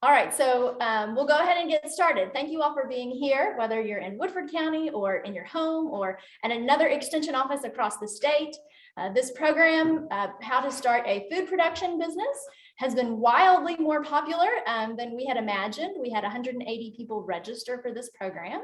All right, so we'll go ahead and get started. Thank you all for being here, whether you're in Woodford County or in your home or at another extension office across the state. This program, How to Start a Food Production Business, has been wildly more popular than we had imagined. We had 180 people register for this program,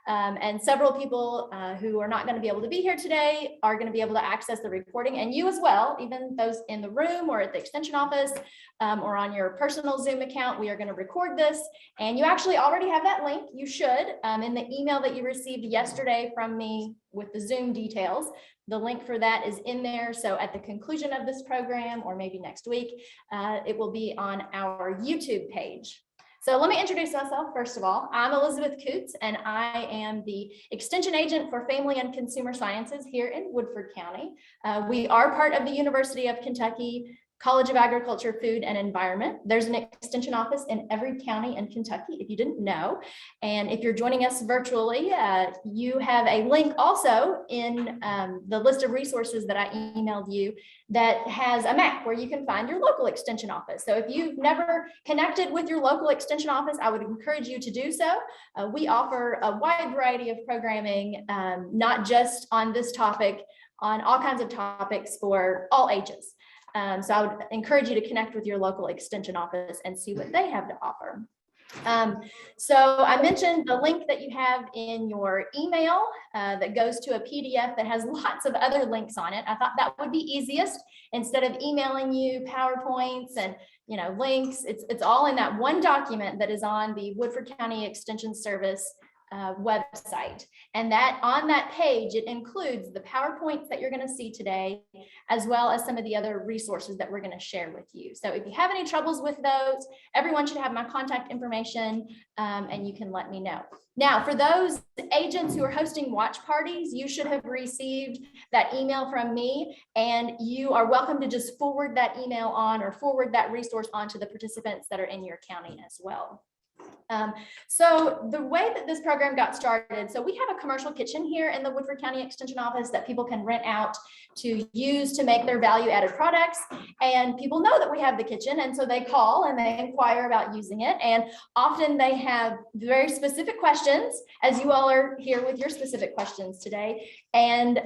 and several people who are not going to be able to be here today are going to be able to access the recording, and you as well, even those in the room or at the extension office or on your personal Zoom account. We are going to record this, and you actually already have that link. You should in the email that you received yesterday from me with the Zoom details. The link for that is in there. So at the conclusion of this program, or maybe next week, it will be on our YouTube page. So let me introduce myself. First of all, I'm Elizabeth Coots, and I am the Extension Agent for Family and Consumer Sciences here in Woodford County. We are part of the University of Kentucky College of Agriculture, Food, and Environment. There's an extension office in every county in Kentucky, if you didn't know. And if you're joining us virtually, you have a link also in the list of resources that I emailed you that has a map where you can find your local extension office. So if you've never connected with your local extension office, I would encourage you to do so. We offer a wide variety of programming, not just on this topic, on all kinds of topics for all ages. So I would encourage you to connect with your local extension office and see what they have to offer. So I mentioned the link that you have in your email that goes to a PDF that has lots of other links on it. I thought that would be easiest instead of emailing you PowerPoints and links. It's all in that one document that is on the Woodford County Extension Service website, and that on that page it includes the PowerPoints that you're going to see today, as well as some of the other resources that we're going to share with you. So if you have any troubles with those, everyone should have my contact information, and you can let me know. Now, for those agents who are hosting watch parties, you should have received that email from me, and you are welcome to just forward that email on or forward that resource on to the participants that are in your county as well. So the way that this program got started, so we have a commercial kitchen here in the Woodford County Extension Office that people can rent out to use to make their value-added products. And people know that we have the kitchen, and so they call and they inquire about using it. And often they have very specific questions, as you all are here with your specific questions today. And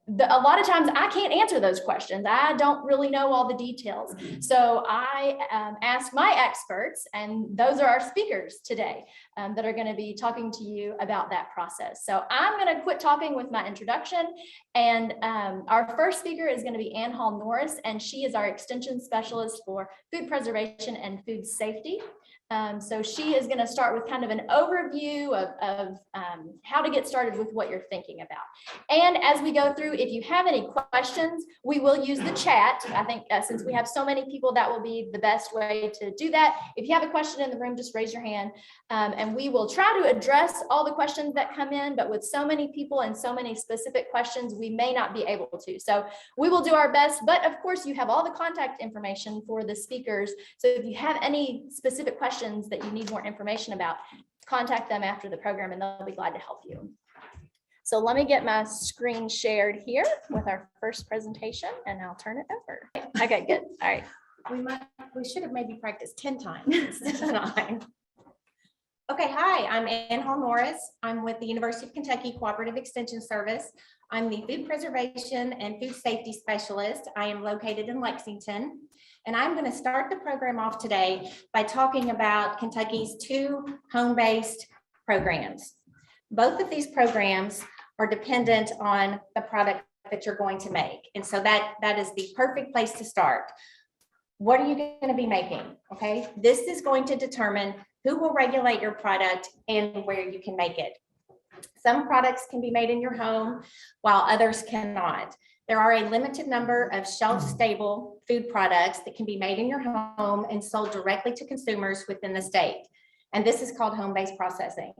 a lot of times I can't answer those questions. I don't really know all the details. So I ask my experts, and those are our speakers today that are going to be talking to you about that process. So I'm going to quit talking with my introduction, and our first speaker is going to be Ann Hall Norris, and she is our extension specialist for food preservation and food safety. So she is going to start with kind of an overview of how to get started with what you're thinking about. And as we go through, if you have any questions, we will use the chat. I think since we have so many people, that will be the best way to do that. If you have a question in the room, just raise your hand, and we will try to address all the questions that come in. But with so many people and so many specific questions, we may not be able to. So we will do our best. But of course, you have all the contact information for the speakers. So if you have any specific questions that you need more information about, contact them after the program and they'll be glad to help you. So let me get my screen shared here with our first presentation, and I'll turn it over. Okay, good. All right. We should have maybe practiced 10 times instead of 9. Okay, hi, I'm Ann Hall Norris. I'm with the University of Kentucky Cooperative Extension Service. I'm the Food Preservation and Food Safety Specialist. I am located in Lexington, and I'm going to start the program off today by talking about Kentucky's 2 home-based programs. Both of these programs are dependent on the product that you're going to make, and so that is the perfect place to start. What are you going to be making? Okay, this is going to determine who will regulate your product and where you can make it. Some products can be made in your home while others cannot. There are a limited number of shelf-stable food products that can be made in your home and sold directly to consumers within the state. And this is called home-based processing.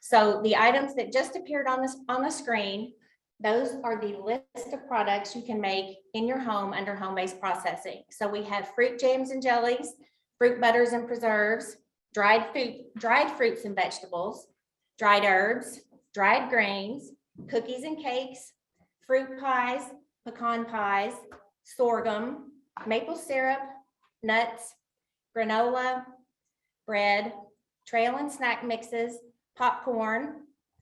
So the items that just appeared on the screen, those are the list of products you can make in your home under home-based processing. So we have fruit jams and jellies, fruit butters and preserves, dried fruits and vegetables, dried herbs, dried grains, cookies and cakes, fruit pies, pecan pies, sorghum, maple syrup, nuts, granola, bread, trail and snack mixes, popcorn,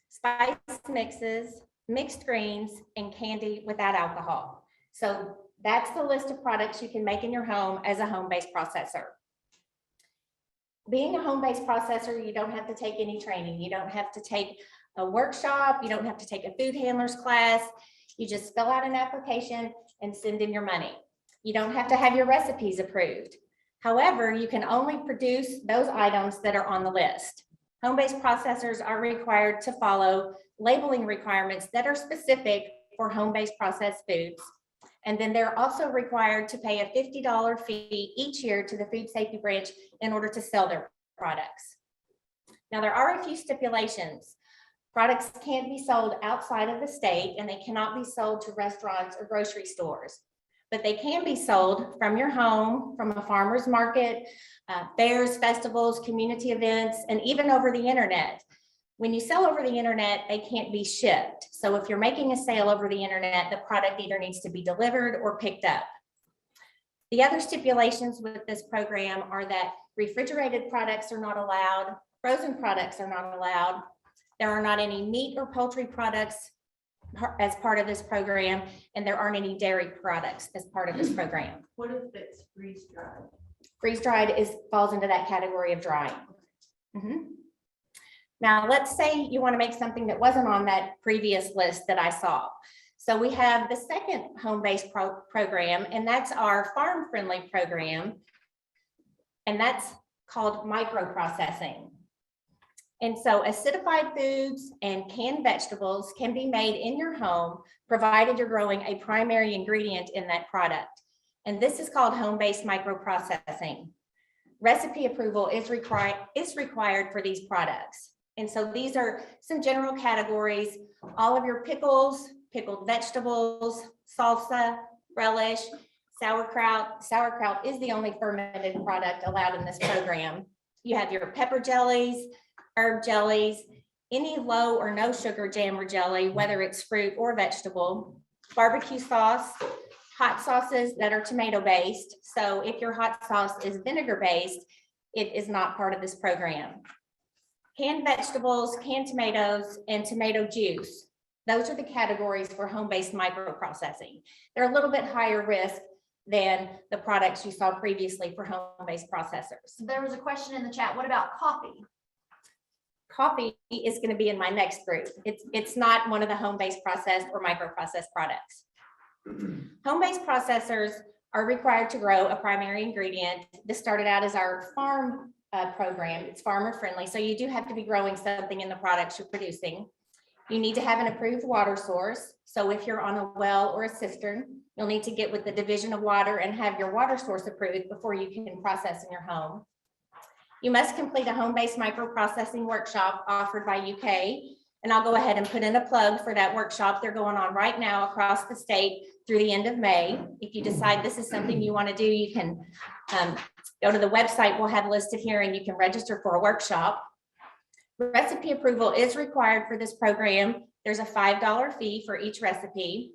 spice mixes, mixed greens, and candy without alcohol. So that's the list of products you can make in your home as a home-based processor. Being a home-based processor, you don't have to take any training. You don't have to take a workshop. You don't have to take a food handler's class. You just fill out an application and send in your money. You don't have to have your recipes approved. However, you can only produce those items that are on the list. Home-based processors are required to follow labeling requirements that are specific for home-based processed foods. And then they're also required to pay a $50 fee each year to the food safety branch in order to sell their products. Now, there are a few stipulations. Products can't be sold outside of the state, and they cannot be sold to restaurants or grocery stores, but they can be sold from your home, from a farmer's market, fairs, festivals, community events, and even over the internet. When you sell over the internet, they can't be shipped. So if you're making a sale over the internet, the product either needs to be delivered or picked up. The other stipulations with this program are that refrigerated products are not allowed, frozen products are not allowed. There are not any meat or poultry products as part of this program, and there aren't any dairy products as part of this program. What if it's freeze-dried? Freeze-dried falls into that category of drying. Now, let's say you want to make something that wasn't on that previous list that I saw. So we have the second home-based program, and that's our farm-friendly program, and that's called microprocessing. And so acidified foods and canned vegetables can be made in your home, provided you're growing a primary ingredient in that product. And this is called home-based microprocessing. Recipe approval is required for these products. And so these are some general categories: all of your pickles, pickled vegetables, salsa, relish, sauerkraut. Sauerkraut is the only fermented product allowed in this program. You have your pepper jellies, herb jellies, any low or no sugar jam or jelly, whether it's fruit or vegetable, barbecue sauce, hot sauces that are tomato based. So if your hot sauce is vinegar based, it is not part of this program. Canned vegetables, canned tomatoes, and tomato juice. Those are the categories for home-based microprocessing. They're a little bit higher risk than the products you saw previously for home-based processors. There was a question in the chat. What about coffee? Coffee is going to be in my next group. It's not one of the home-based processed or microprocessed products. Home-based processors are required to grow a primary ingredient. This started out as our farm program. It's farmer friendly, so you do have to be growing something in the products you're producing. You need to have an approved water source. So if you're on a well or a cistern, you'll need to get with the Division of Water and have your water source approved before you can process in your home. You must complete a home-based microprocessing workshop offered by UK. And I'll go ahead and put in a plug for that workshop. They're going on right now across the state through the end of May. If you decide this is something you want to do, you can go to the website we'll have listed here, and you can register for a workshop. Recipe approval is required for this program. There's a $5 fee for each recipe.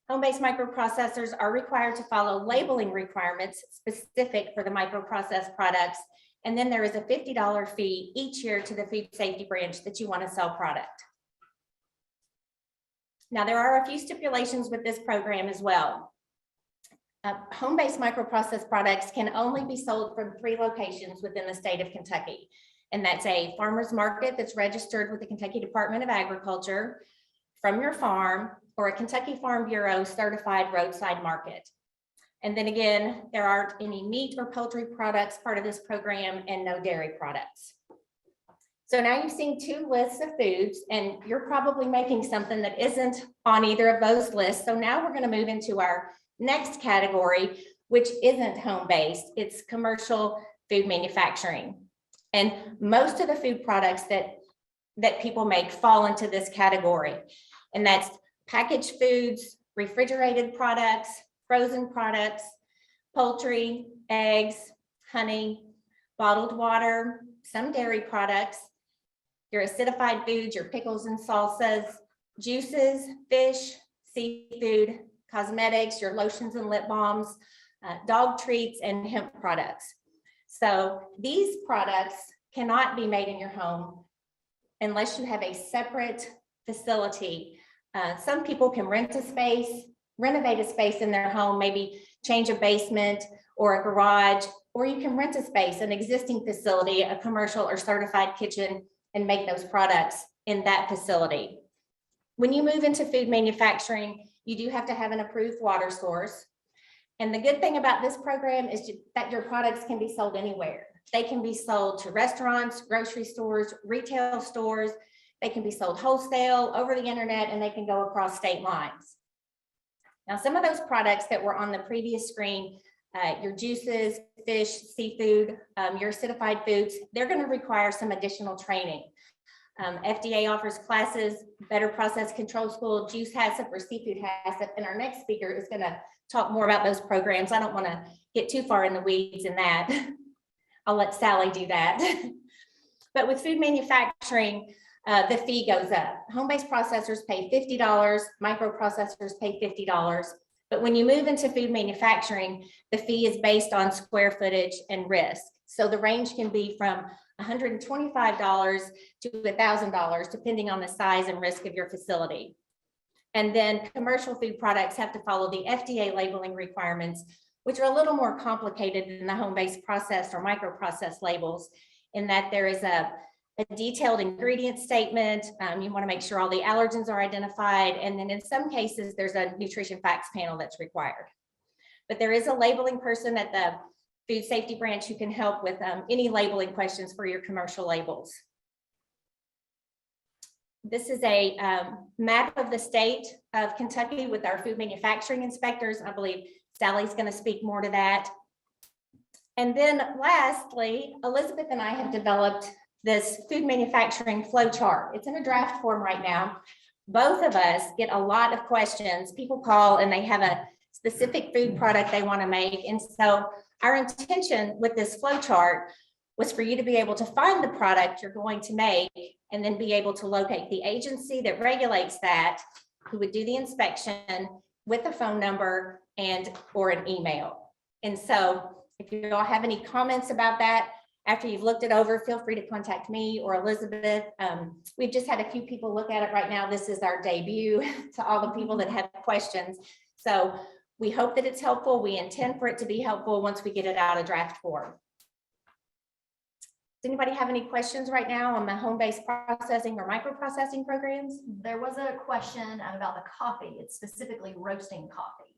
Home-based microprocessors are required to follow labeling requirements specific for the microprocessed products. And then there is a $50 fee each year to the food safety branch that you want to sell product. Now, there are a few stipulations with this program as well. Home-based microprocessed products can only be sold from 3 locations within the state of Kentucky. And that's a farmer's market that's registered with the Kentucky Department of Agriculture, from your farm, or a Kentucky Farm Bureau certified roadside market. And then again, there aren't any meat or poultry products part of this program, and no dairy products. So now you've seen 2 lists of foods, and you're probably making something that isn't on either of those lists. So now we're going to move into our next category, which isn't home-based. It's commercial food manufacturing. And most of the food products that people make fall into this category. And that's packaged foods, refrigerated products, frozen products, poultry, eggs, honey, bottled water, some dairy products, your acidified foods, your pickles and salsas, juices, fish, seafood, cosmetics, your lotions and lip balms, dog treats, and hemp products. So these products cannot be made in your home unless you have a separate facility. Some people can rent a space, renovate a space in their home, maybe change a basement or a garage, or you can rent a space, an existing facility, a commercial or certified kitchen, and make those products in that facility. When you move into food manufacturing, you do have to have an approved water source. And the good thing about this program is that your products can be sold anywhere. They can be sold to restaurants, grocery stores, retail stores. They can be sold wholesale, over the internet, and they can go across state lines. Now, some of those products that were on the previous screen, your juices, fish, seafood, your acidified foods, they're going to require some additional training. FDA offers classes, Better Process Control School, Juice HACCP or Seafood HACCP, and our next speaker is going to talk more about those programs. I don't want to get too far in the weeds in that. I'll let Sally do that. But with food manufacturing, the fee goes up. Home-based processors pay $50, microprocessors pay $50. But when you move into food manufacturing, the fee is based on square footage and risk. So the range can be from $125 to $1,000, depending on the size and risk of your facility. And then commercial food products have to follow the FDA labeling requirements, which are a little more complicated than the home-based processed or microprocessed labels, in that there is a detailed ingredient statement. You want to make sure all the allergens are identified. And then in some cases, there's a nutrition facts panel that's required. But there is a labeling person at the food safety branch who can help with any labeling questions for your commercial labels. This is a map of the state of Kentucky with our food manufacturing inspectors. I believe Sally's going to speak more to that. And then lastly, Elizabeth and I have developed this food manufacturing flow chart. It's in a draft form right now. Both of us get a lot of questions. People call and they have a specific food product they want to make. And so our intention with this flow chart was for you to be able to find the product you're going to make and then be able to locate the agency that regulates that, who would do the inspection with a phone number and or an email. And so if you all have any comments about that, after you've looked it over, feel free to contact me or Elizabeth. We've just had a few people look at it right now. This is our debut to all the people that have questions. So we hope that it's helpful. We intend for it to be helpful once we get it out of draft form. Does anybody have any questions right now on the home-based processing or microprocessing programs? There was a question about the coffee. It's specifically roasting coffee.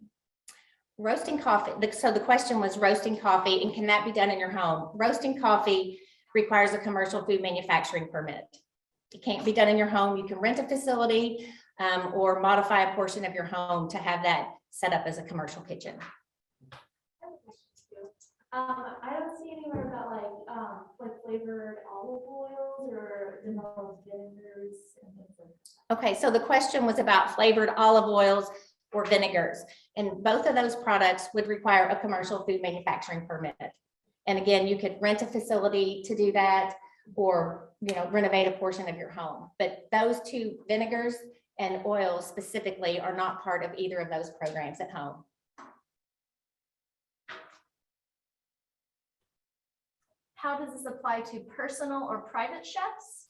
Roasting coffee. So the question was roasting coffee, and can that be done in your home? Roasting coffee requires a commercial food manufacturing permit. It can't be done in your home. You can rent a facility or modify a portion of your home to have that set up as a commercial kitchen. I don't see anywhere about like flavored olive oils or developed vinegars and things like that. Okay, so the question was about flavored olive oils or vinegars, and both of those products would require a commercial food manufacturing permit. And again, you could rent a facility to do that, or renovate a portion of your home. But those two, vinegars and oils specifically, are not part of either of those programs at home. How does this apply to personal or private chefs?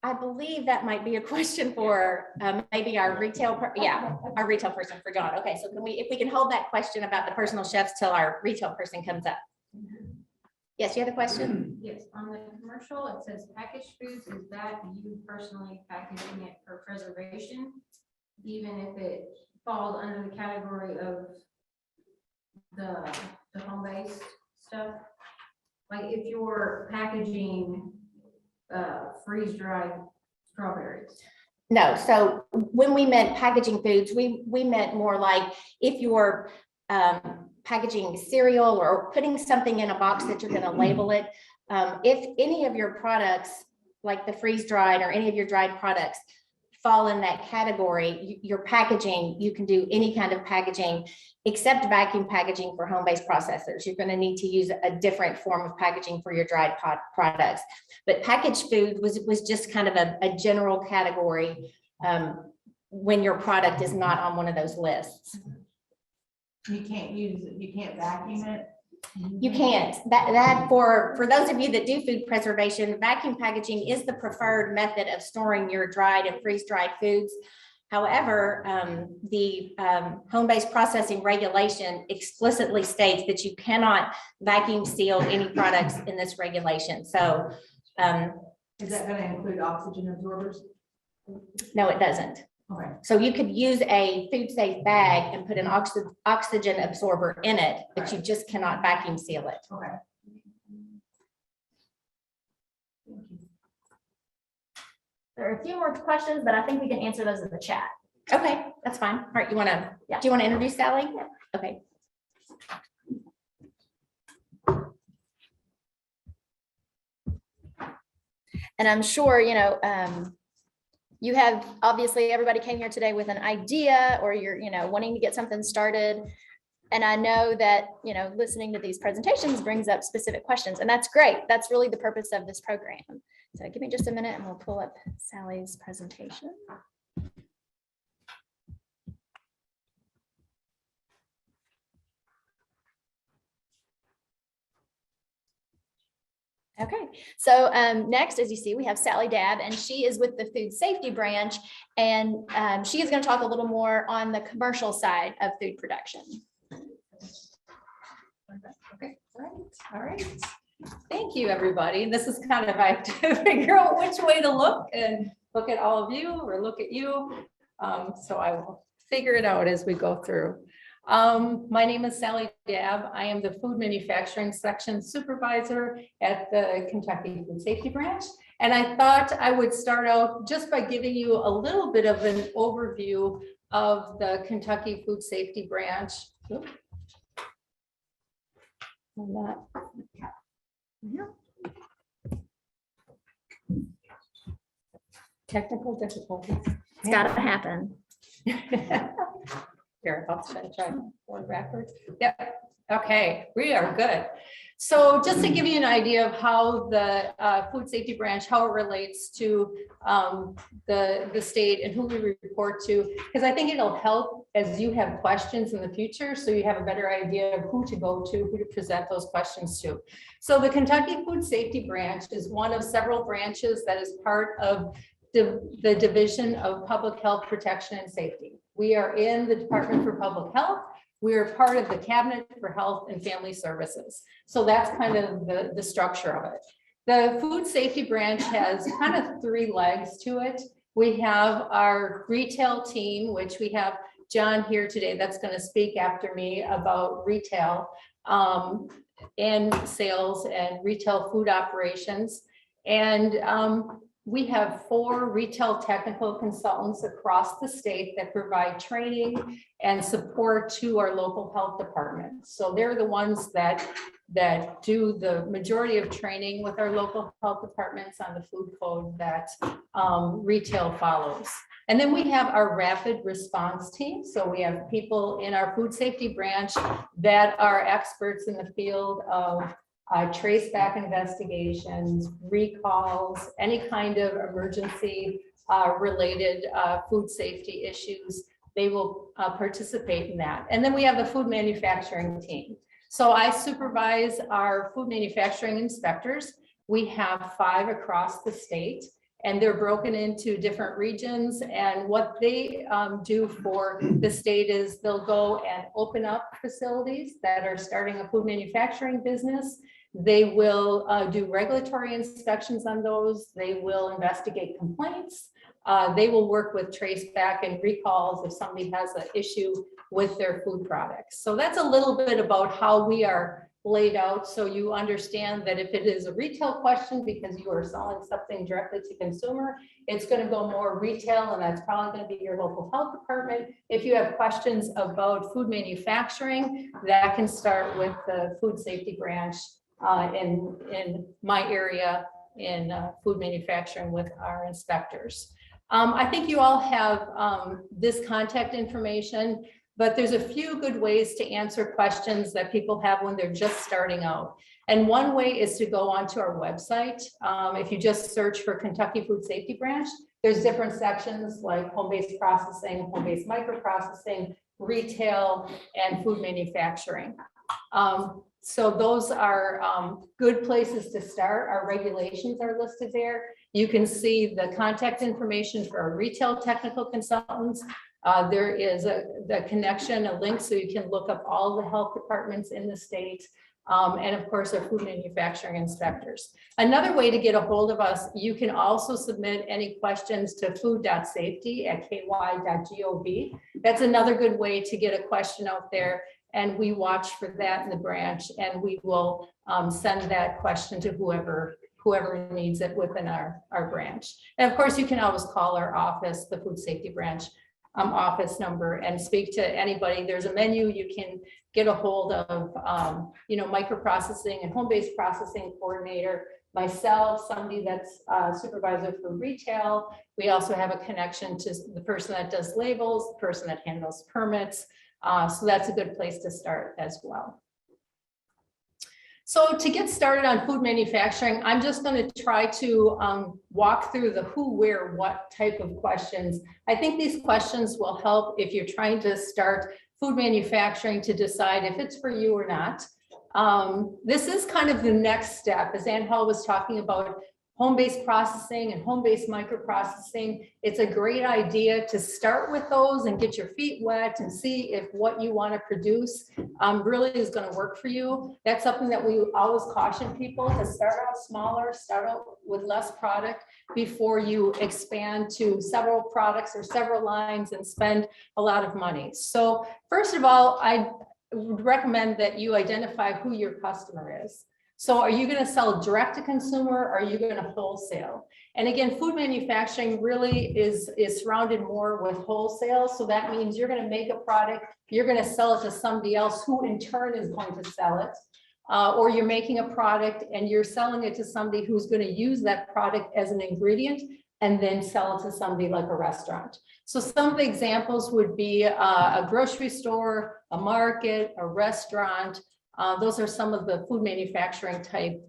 I believe that might be a question for maybe our retail, our retail person for John. Okay, so if we can hold that question about the personal chefs till our retail person comes up. Yes, you have a question? Yes, on the commercial, it says packaged foods. Is that you personally packaging it for preservation? Even if it falls under the category of the home-based stuff? Like if you're packaging freeze-dried strawberries? No, so when we meant packaging foods, we meant more like if you're packaging cereal or putting something in a box that you're going to label it. If any of your products, like the freeze-dried or any of your dried products, fall in that category, your packaging, you can do any kind of packaging except vacuum packaging for home-based processors. You're going to need to use a different form of packaging for your dried products. But packaged food was just kind of a general category when your product is not on one of those lists. You can't use it, you can't vacuum it? You can't. That for those of you that do food preservation, vacuum packaging is the preferred method of storing your dried and freeze-dried foods. However, the home-based processing regulation explicitly states that you cannot vacuum seal any products in this regulation. So Is that gonna include oxygen absorbers? no, it doesn't. Okay. So you could use a food safe bag and put an oxygen absorber in it, but you just cannot vacuum seal it. Okay. There are a few more questions, but I think we can answer those in the chat. Okay, that's fine. All right, do you want to introduce Sally? Okay. And I'm sure, you have, obviously, everybody came here today with an idea or you're, wanting to get something started. And I know that, listening to these presentations brings up specific questions, and that's great. That's really the purpose of this program. So give me just a minute and we'll pull up Sally's presentation. Okay, so next, as you see, we have Sally Dabb, and she is with the food safety branch, and she is going to talk a little more on the commercial side of food production. Okay, all right. Thank you, everybody. This is kind of, I have to figure out which way to look and look at all of you or look at you. So I will figure it out as we go through. My name is Sally Dabb. I am the food manufacturing section supervisor at the Kentucky Food Safety Branch. And I thought I would start out just by giving you a little bit of an overview of the Kentucky Food Safety Branch. Oops. Technical difficulties. It's got to happen. Here, I'll try forward backwards. Yep. Okay, we are good. So just to give you an idea of how the food safety branch, how it relates to the state and who we report to, because I think it'll help as you have questions in the future, so you have a better idea of who to go to, who to present those questions to. So the Kentucky Food Safety Branch is one of several branches that is part of the Division of Public Health Protection and Safety. We are in the Department for Public Health. We are part of the Cabinet for Health and Family Services. So that's kind of the structure of it. The Food Safety Branch has kind of three legs to it. We have our retail team, which we have John here today that's going to speak after me about retail and sales and retail food operations. And we have 4 retail technical consultants across the state that provide training and support to our local health departments. So they're the ones that do the majority of training with our local health departments on the food code that retail follows. And then we have our rapid response team. So we have people in our food safety branch that are experts in the field of trace back investigations, recalls, any kind of emergency related food safety issues. They will participate in that. And then we have the food manufacturing team. So I supervise our food manufacturing inspectors. We have 5 across the state, and they're broken into different regions. And what they do for the state is they'll go and open up facilities that are starting a food manufacturing business. They will do regulatory inspections on those. They will investigate complaints. They will work with trace back and recalls if somebody has an issue with their food products. So that's a little bit about how we are laid out. So you understand that if it is a retail question because you are selling something directly to consumer, it's going to go more retail, and that's probably going to be your local health department. If you have questions about food manufacturing, that can start with the food safety branch in my area in food manufacturing with our inspectors. I think you all have this contact information, but there's a few good ways to answer questions that people have when they're just starting out. And one way is to go onto our website. If you just search for Kentucky Food Safety Branch, there's different sections like home-based processing, home-based microprocessing, retail, and food manufacturing. So those are good places to start. Our regulations are listed there. You can see the contact information for our retail technical consultants. There is the connection, a link, so you can look up all the health departments in the state. And of course, our food manufacturing inspectors. Another way to get a hold of us, you can also submit any questions to food.safety@ky.gov. That's another good way to get a question out there. And we watch for that in the branch, and we will send that question to whoever needs it within our branch. And of course, you can always call our office, the food safety branch office number, and speak to anybody. There's a menu you can get a hold of, microprocessing and home-based processing coordinator, myself, somebody that's supervisor for retail. We also have a connection to the person that does labels, the person that handles permits. So that's a good place to start as well. So to get started on food manufacturing, I'm just going to try to walk through the who, where, what type of questions. I think these questions will help if you're trying to start food manufacturing to decide if it's for you or not. This is kind of the next step, as Ann Hall was talking about home-based processing and home-based microprocessing. It's a great idea to start with those and get your feet wet and see if what you want to produce really is going to work for you. That's something that we always caution people to start out smaller, start out with less product before you expand to several products or several lines and spend a lot of money. So first of all, I would recommend that you identify who your customer is. So are you going to sell direct to consumer, or are you going to wholesale? And again, food manufacturing really is surrounded more with wholesale. So that means you're going to make a product, you're going to sell it to somebody else who in turn is going to sell it. Or you're making a product and you're selling it to somebody who's going to use that product as an ingredient and then sell it to somebody like a restaurant. So some of the examples would be a grocery store, a market, a restaurant. Those are some of the food manufacturing type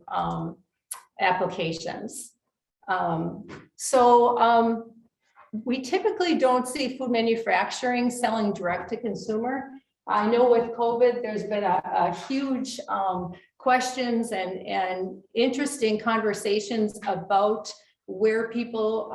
applications. We typically don't see food manufacturing selling direct to consumer. I know with COVID, there's been a huge questions and interesting conversations about where people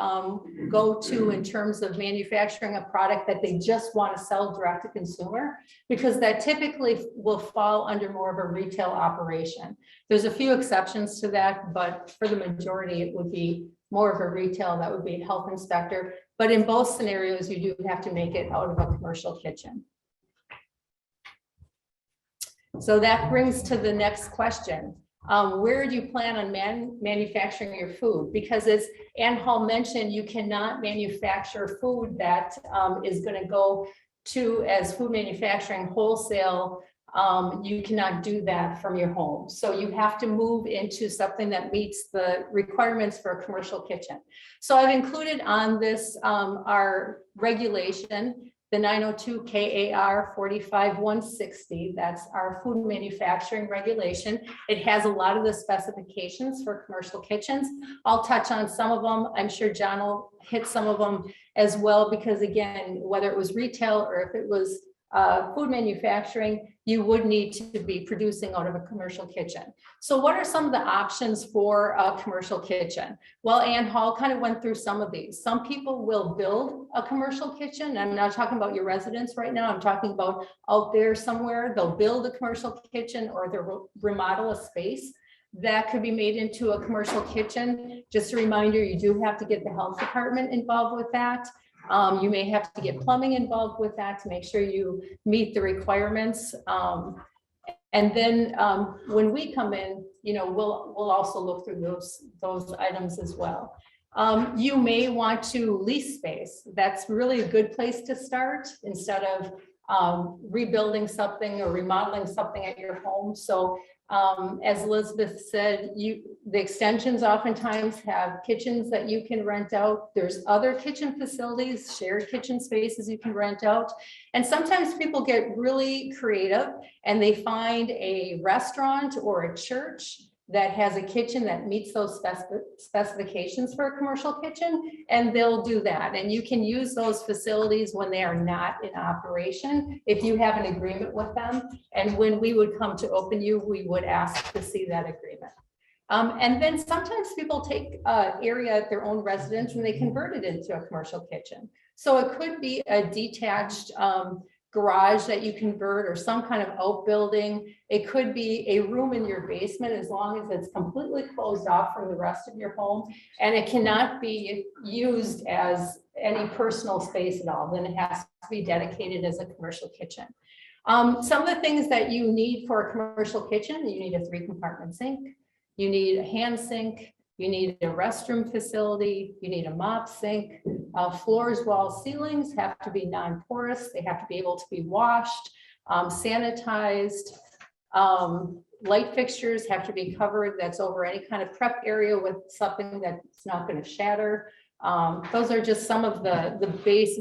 go to in terms of manufacturing a product that they just want to sell direct to consumer, because that typically will fall under more of a retail operation. There's a few exceptions to that, but for the majority, it would be more of a retail, that would be a health inspector. But in both scenarios, you do have to make it out of a commercial kitchen. So that brings to the next question. Where do you plan on manufacturing your food? Because as Ann Hall mentioned, you cannot manufacture food that is going to go to as food manufacturing wholesale. You cannot do that from your home. So you have to move into something that meets the requirements for a commercial kitchen. So I've included on this our regulation, the 902 KAR 45160, that's our food manufacturing regulation. It has a lot of the specifications for commercial kitchens. I'll touch on some of them. I'm sure John will hit some of them as well, because again, whether it was retail or if it was food manufacturing, you would need to be producing out of a commercial kitchen. So what are some of the options for a commercial kitchen? Well, Ann Hall kind of went through some of these. Some people will build a commercial kitchen. I'm not talking about your residence right now. I'm talking about out there somewhere. They'll build a commercial kitchen, or they'll remodel a space that could be made into a commercial kitchen. Just a reminder, you do have to get the health department involved with that. You may have to get plumbing involved with that to make sure you meet the requirements. And then when we come in, we'll also look through those items as well. You may want to lease space. That's really a good place to start instead of rebuilding something or remodeling something at your home. So as Elizabeth said, the extensions oftentimes have kitchens that you can rent out. There's other kitchen facilities, shared kitchen spaces you can rent out. And sometimes people get really creative and they find a restaurant or a church that has a kitchen that meets those specifications for a commercial kitchen, and they'll do that. And you can use those facilities when they are not in operation, if you have an agreement with them. And when we would come to open you, we would ask to see that agreement. And then sometimes people take area at their own residence and they convert it into a commercial kitchen. So it could be a detached garage that you convert, or some kind of outbuilding. It could be a room in your basement, as long as it's completely closed off from the rest of your home. And it cannot be used as any personal space at all. Then it has to be dedicated as a commercial kitchen. Some of the things that you need for a commercial kitchen: you need a 3-compartment sink, you need a hand sink, you need a restroom facility, you need a mop sink. Floors, walls, ceilings have to be non-porous. They have to be able to be washed, sanitized. Light fixtures have to be covered. That's over any kind of prep area with something that's not going to shatter. Those are just some of the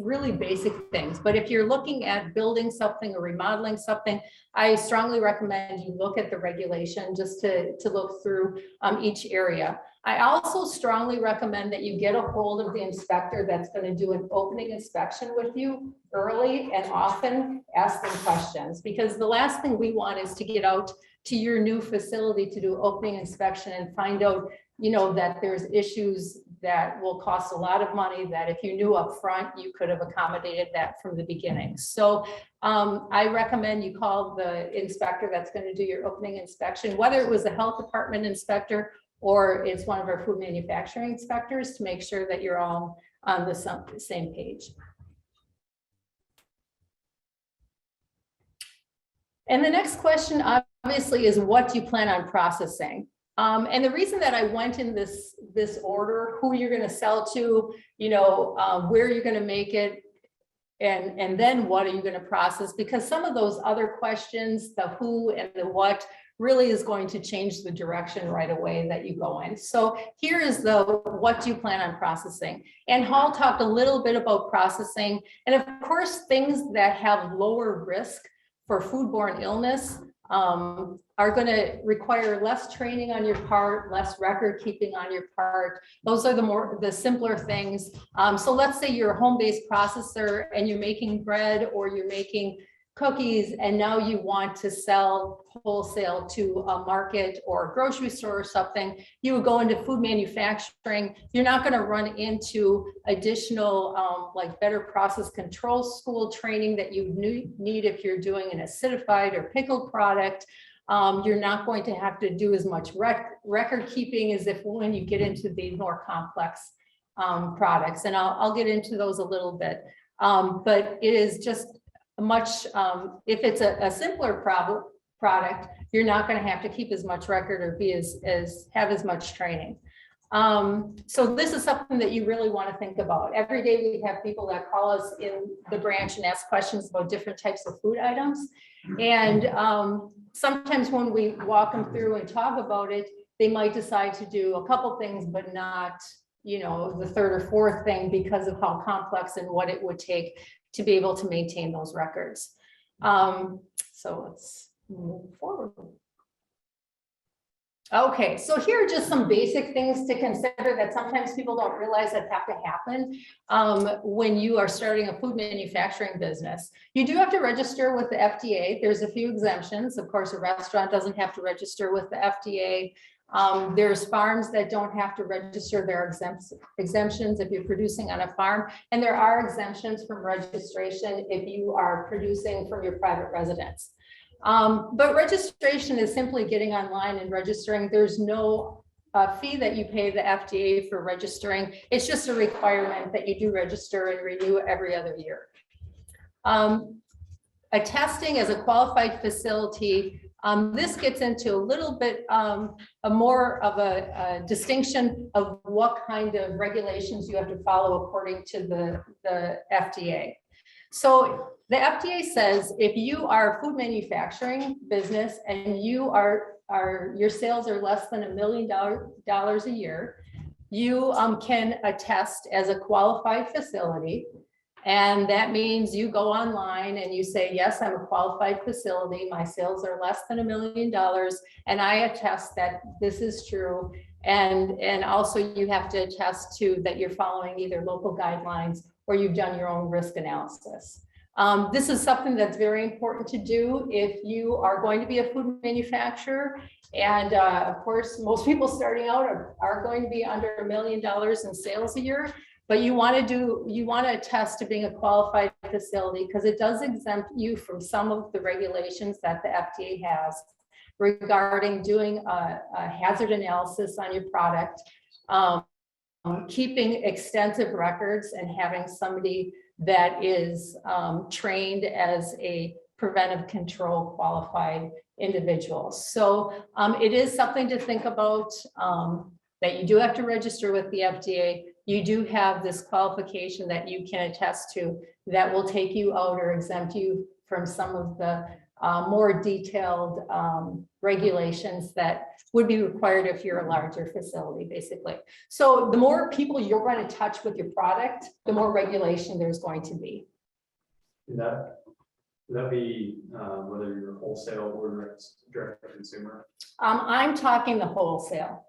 really basic things. But if you're looking at building something or remodeling something, I strongly recommend you look at the regulation just to look through each area. I also strongly recommend that you get a hold of the inspector that's going to do an opening inspection with you early, and often ask them questions, because the last thing we want is to get out to your new facility to do opening inspection and find out, that there's issues that will cost a lot of money, that if you knew up front, you could have accommodated that from the beginning. So I recommend you call the inspector that's going to do your opening inspection, whether it was a health department inspector or it's one of our food manufacturing inspectors, to make sure that you're all on the same page. And the next question obviously is, what do you plan on processing? And the reason that I went in this order: who you're going to sell to, where you're going to make it, and then what are you going to process? Because some of those other questions, the who and the what, really is going to change the direction right away that you go in. So here is the what do you plan on processing? And Hall talked a little bit about processing. And of course, things that have lower risk for foodborne illness are going to require less training on your part, less record keeping on your part. Those are the simpler things. So let's say you're a home-based processor and you're making bread or you're making cookies, and now you want to sell wholesale to a market or a grocery store or something. You would go into food manufacturing. You're not going to run into additional like better process control school training that you need if you're doing an acidified or pickled product. You're not going to have to do as much record keeping as if when you get into the more complex products. And I'll get into those a little bit. But it is just much, if it's a simpler product, you're not going to have to keep as much record or be have as much training. So this is something that you really want to think about. Every day we have people that call us in the branch and ask questions about different types of food items. And sometimes when we walk them through and talk about it, they might decide to do a couple things, but not, the third or fourth thing, because of how complex and what it would take to be able to maintain those records. So let's move forward. Okay, so here are just some basic things to consider that sometimes people don't realize that have to happen when you are starting a food manufacturing business. You do have to register with the FDA. There's a few exemptions. Of course, a restaurant doesn't have to register with the FDA. There's farms that don't have to register. There are exemptions if you're producing on a farm, and there are exemptions from registration if you are producing from your private residence. But registration is simply getting online and registering. There's no fee that you pay the FDA for registering. It's just a requirement that you do register and renew every other year. Attesting as a qualified facility. This gets into a little bit more of a distinction of what kind of regulations you have to follow according to the FDA. So the FDA says if you are a food manufacturing business and your sales are less than $1 million a year, you can attest as a qualified facility And that means you go online and you say, yes, I'm a qualified facility. My sales are less than $1 million. And I attest that this is true. And also you have to attest to that you're following either local guidelines or you've done your own risk analysis. This is something that's very important to do if you are going to be a food manufacturer. And of course, most people starting out are going to be under $1 million in sales a year. But you want to attest to being a qualified facility because it does exempt you from some of the regulations that the FDA has regarding doing a hazard analysis on your product, keeping extensive records and having somebody that is trained as a preventive control qualified individual. So it is something to think about, that you do have to register with the FDA. You do have this qualification that you can attest to that will take you out or exempt you from some of the more detailed regulations that would be required if you're a larger facility, basically. So the more people you're going to touch with your product, the more regulation there's going to be. Would that be whether you're wholesale or direct to consumer? I'm talking the wholesale.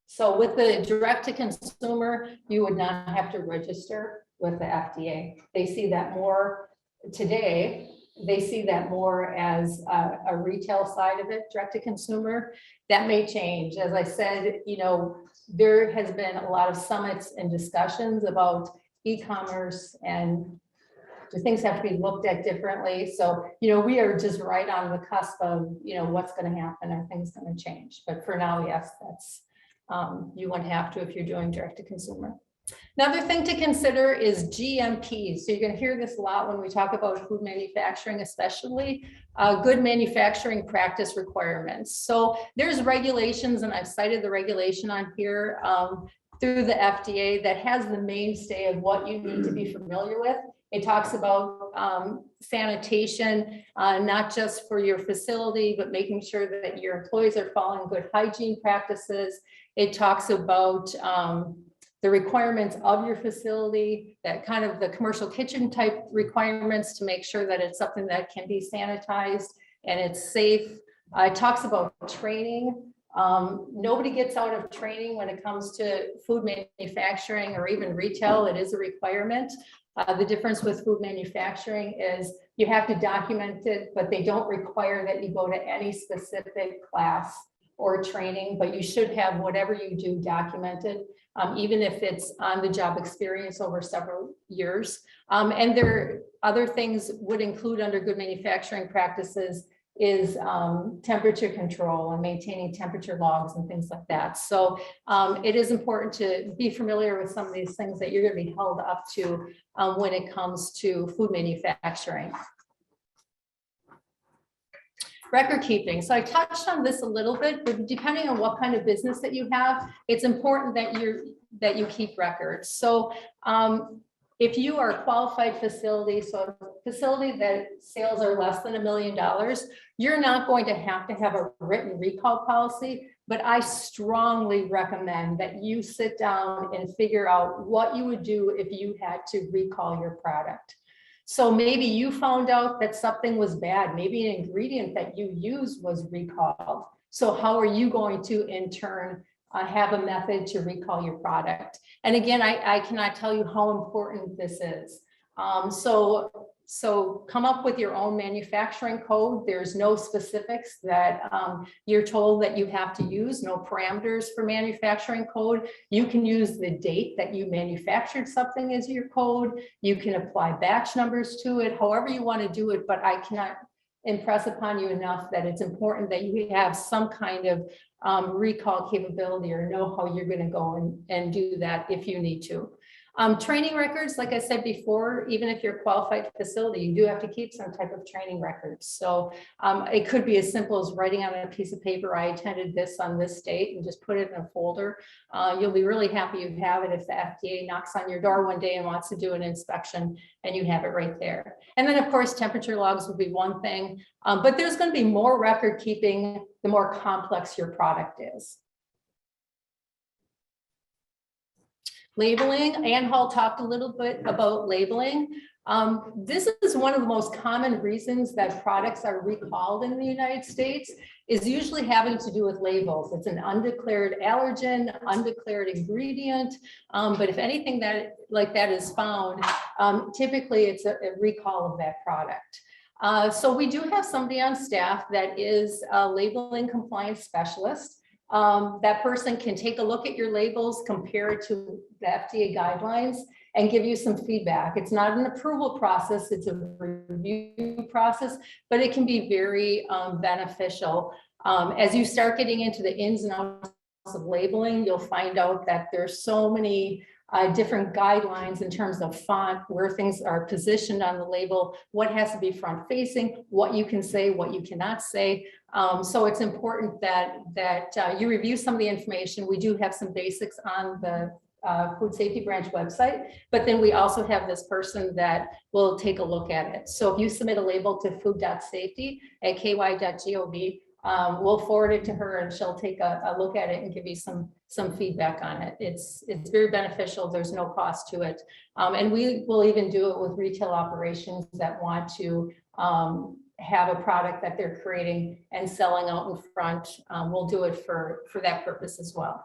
So with the direct to consumer, you would not have to register with the FDA. They see that more today. They see that more as a retail side of it, direct to consumer. That may change. As I said, you know, there has been a lot of summits and discussions about e-commerce, and the things have to be looked at differently. So, you know, we are just right on the cusp of, you know, what's going to happen. Are things going to change? But for now, yes, that's you wouldn't have to if you're doing direct to consumer. Another thing to consider is GMP. So you're going to hear this a lot when we talk about food manufacturing, especially good manufacturing practice requirements. So there's regulations, and I've cited the regulation on here through the FDA that has the mainstay of what you need to be familiar with. It talks about sanitation, not just for your facility, but making sure that your employees are following good hygiene practices. It talks about the requirements of your facility, that kind of the commercial kitchen type requirements to make sure that it's something that can be sanitized and it's safe. It talks about training. Nobody gets out of training when it comes to food manufacturing or even retail. It is a requirement. The difference with food manufacturing is you have to document it, but they don't require that you go to any specific class or training, but you should have whatever you do documented, even if it's on the job experience over several years. And there other things would include under good manufacturing practices is temperature control and maintaining temperature logs and things like that. So it is important to be familiar with some of these things that you're going to be held up to when it comes to food manufacturing. Record keeping. So I touched on this a little bit, but depending on what kind of business that you have, it's important that you keep records. So if you are a qualified facility, so a facility that sales are less than $1 million, you're not going to have a written recall policy, but I strongly recommend that you sit down and figure out what you would do if you had to recall your product. So maybe you found out that something was bad. Maybe an ingredient that you used was recalled. So how are you going to, in turn, have a method to recall your product? And again, I cannot tell you how important this is. So come up with your own manufacturing code. There's no specifics that you're told that you have to use, no parameters for manufacturing code. You can use the date that you manufactured something as your code. You can apply batch numbers to it, however you want to do it, but I cannot impress upon you enough that it's important that you have some kind of recall capability or know how you're going to go and do that if you need to. Training records, like I said before, even if you're a qualified facility, you do have to keep some type of training records. So it could be as simple as writing on a piece of paper, I attended this on this date, and just put it in a folder. You'll be really happy you have it if the FDA knocks on your door one day and wants to do an inspection and you have it right there. And then of course, temperature logs would be one thing, but there's going to be more record keeping the more complex your product is. Labeling, Ann Hall talked a little bit about labeling. This is one of the most common reasons that products are recalled in the United States, is usually having to do with labels. It's an undeclared allergen, undeclared ingredient. But if anything like that is found, typically it's a recall of that product. So we do have somebody on staff that is a labeling compliance specialist. That person can take a look at your labels, compare it to the FDA guidelines, and give you some feedback. It's not an approval process, it's a review process, but it can be very beneficial. As you start getting into the ins and outs of labeling, you'll find out that there's so many different guidelines in terms of font, where things are positioned on the label, what has to be front facing, what you can say, what you cannot say. So it's important that you review some of the information. We do have some basics on the Food Safety Branch website, but then we also have this person that will take a look at it. So if you submit a label to food.safety@ky.gov, we'll forward it to her and she'll take a look at it and give you some feedback on it. It's very beneficial. There's no cost to it. And we will even do it with retail operations that want to have a product that they're creating and selling out in front. We'll do it for that purpose as well.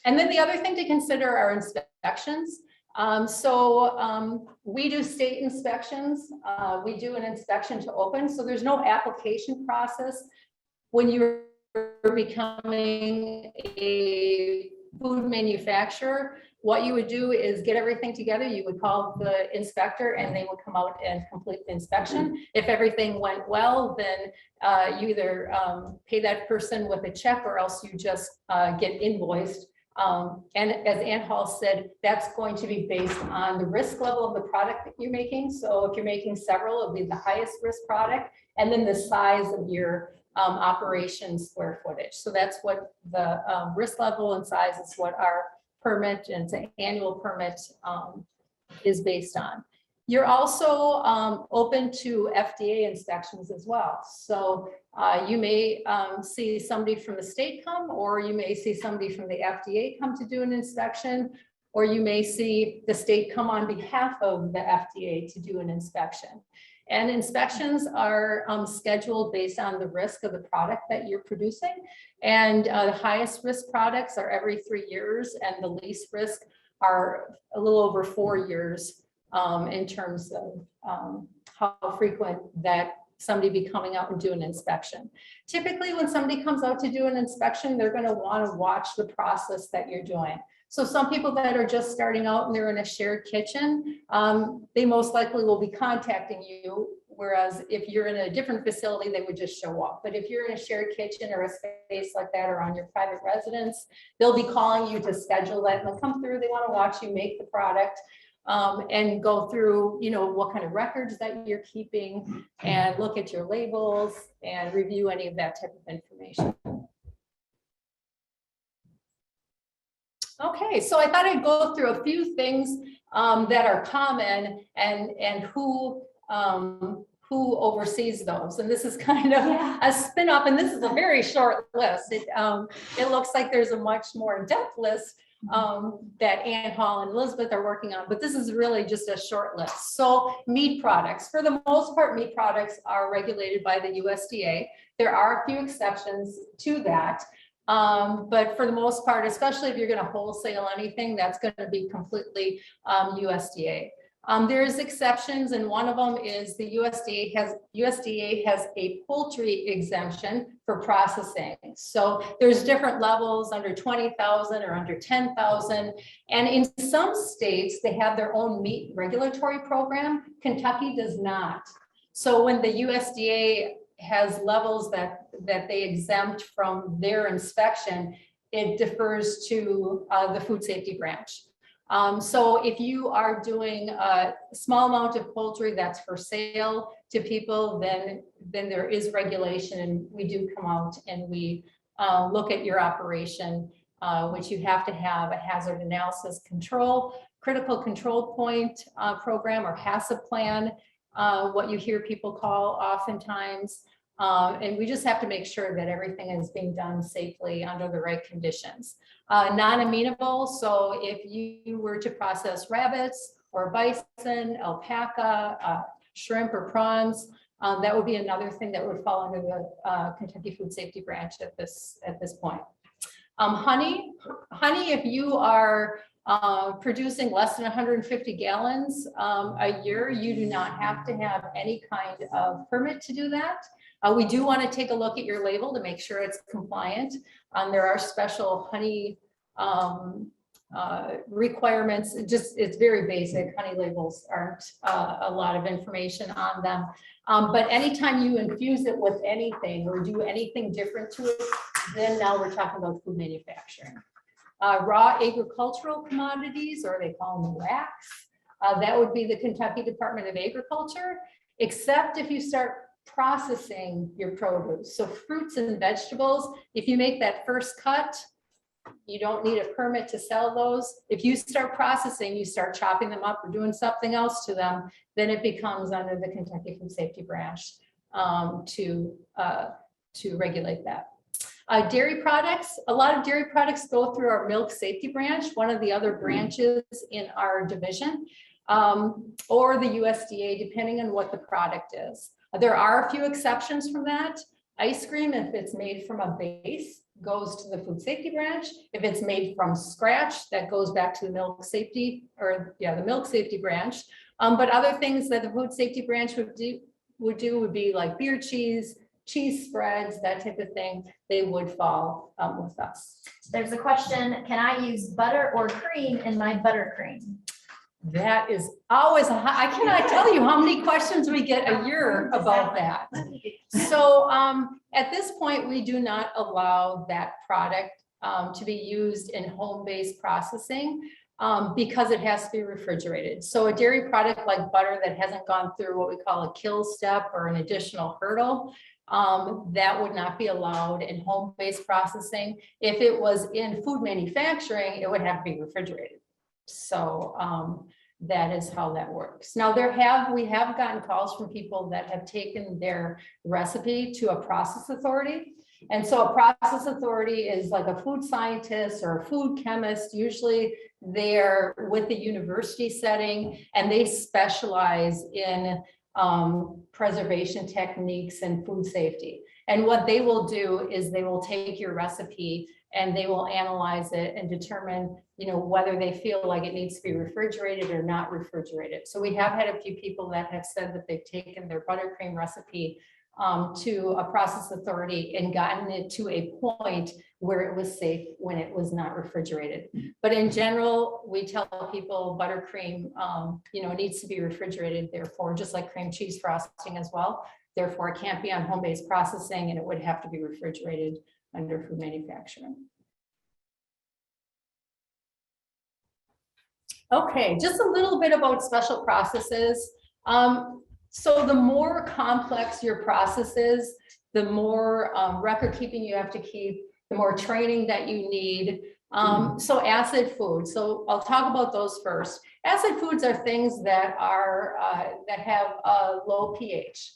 And then the other thing to consider are inspections. We do state inspections. We do an inspection to open. So there's no application process. When you're becoming a food manufacturer, what you would do is get everything together. You would call the inspector and they would come out and complete the inspection. If everything went well, then you either pay that person with a check or else you just get invoiced. And as Ann Hall said, that's going to be based on the risk level of the product that you're making. So if you're making several, it'll be the highest risk product, and then the size of your operation square footage. So that's what the risk level and size is what our permit, and it's an annual permit, is based on. You're also open to FDA inspections as well. So you may see somebody from the state come, or you may see somebody from the FDA come to do an inspection, or you may see the state come on behalf of the FDA to do an inspection. And inspections are scheduled based on the risk of the product that you're producing. And the highest risk products are every 3 years, and the least risk are a little over 4 years. In terms of how frequent that somebody be coming out and do an inspection. Typically, when somebody comes out to do an inspection, they're going to want to watch the process that you're doing. So some people that are just starting out and they're in a shared kitchen, they most likely will be contacting you. Whereas if you're in a different facility, they would just show up. But if you're in a shared kitchen or a space like that, or on your private residence, they'll be calling you to schedule that, and they'll come through. They want to watch you make the product. And go through, what kind of records that you're keeping, and look at your labels and review any of that type of information. Okay, so I thought I'd go through a few things that are common and who oversees those. And this is kind of a spin-off, and this is a very short list. It looks like there's a much more in-depth list that Ann Hall and Elizabeth are working on, but this is really just a short list. So meat products, for the most part, meat products are regulated by the USDA. There are a few exceptions to that, but for the most part, especially if you're going to wholesale anything, that's going to be completely USDA. There's exceptions, and one of them is the USDA has a poultry exemption for processing. So there's different levels, under 20,000 or under 10,000. And in some states, they have their own meat regulatory program. Kentucky does not. So when the USDA has levels that they exempt from their inspection, it defers to the Food Safety Branch. So if you are doing a small amount of poultry that's for sale to people, then there is regulation, and we do come out and we look at your operation, which you have to have a hazard analysis control, critical control point program, or HACCP plan, what you hear people call oftentimes. And we just have to make sure that everything is being done safely under the right conditions. Non-amenable, so if you were to process rabbits or bison, alpaca, shrimp or prawns. That would be another thing that would fall under the Kentucky Food Safety Branch at this point. Honey, if you are producing less than 150 gallons a year, you do not have to have any kind of permit to do that. We do want to take a look at your label to make sure it's compliant. There are special honey requirements. It's very basic. Honey labels aren't a lot of information on them. But anytime you infuse it with anything or do anything different to it, then now we're talking about food manufacturing. Raw agricultural commodities, or they call them RACs, that would be the Kentucky Department of Agriculture, except if you start processing your produce. So fruits and vegetables, if you make that first cut, you don't need a permit to sell those. If you start processing, you start chopping them up or doing something else to them, then it becomes under the Kentucky Food Safety Branch to regulate that. Dairy products, a lot of dairy products go through our Milk Safety Branch, one of the other branches in our division, or the USDA, depending on what the product is. There are a few exceptions from that. Ice cream, if it's made from a base, goes to the Food Safety Branch. If it's made from scratch, that goes back to the Milk Safety, the Milk Safety Branch. But other things that the Food Safety Branch would do would be like beer cheese spreads, that type of thing. They would fall with us. There's a question, can I use butter or cream in my buttercream? That is always I cannot tell you how many questions we get a year about that. So at this point, we do not allow that product to be used in home-based processing because it has to be refrigerated. So a dairy product like butter that hasn't gone through what we call a kill step or an additional hurdle, that would not be allowed in home-based processing. If it was in food manufacturing, it would have to be refrigerated. So that is how that works. Now we have gotten calls from people that have taken their recipe to a process authority. And so a process authority is like a food scientist or a food chemist. Usually they're with the university setting and they specialize in preservation techniques and food safety. And what they will do is they will take your recipe and they will analyze it and determine, whether they feel like it needs to be refrigerated or not refrigerated. So we have had a few people that have said that they've taken their buttercream recipe to a process authority and gotten it to a point where it was safe when it was not refrigerated. But in general, we tell people buttercream, needs to be refrigerated. Therefore, just like cream cheese frosting as well. Therefore, it can't be on home-based processing and it would have to be refrigerated under food manufacturing. Okay, just a little bit about special processes. So the more complex your process is, the more record keeping you have to keep, the more training that you need. So acid foods. So I'll talk about those first. Acid foods are things that are that have a low pH.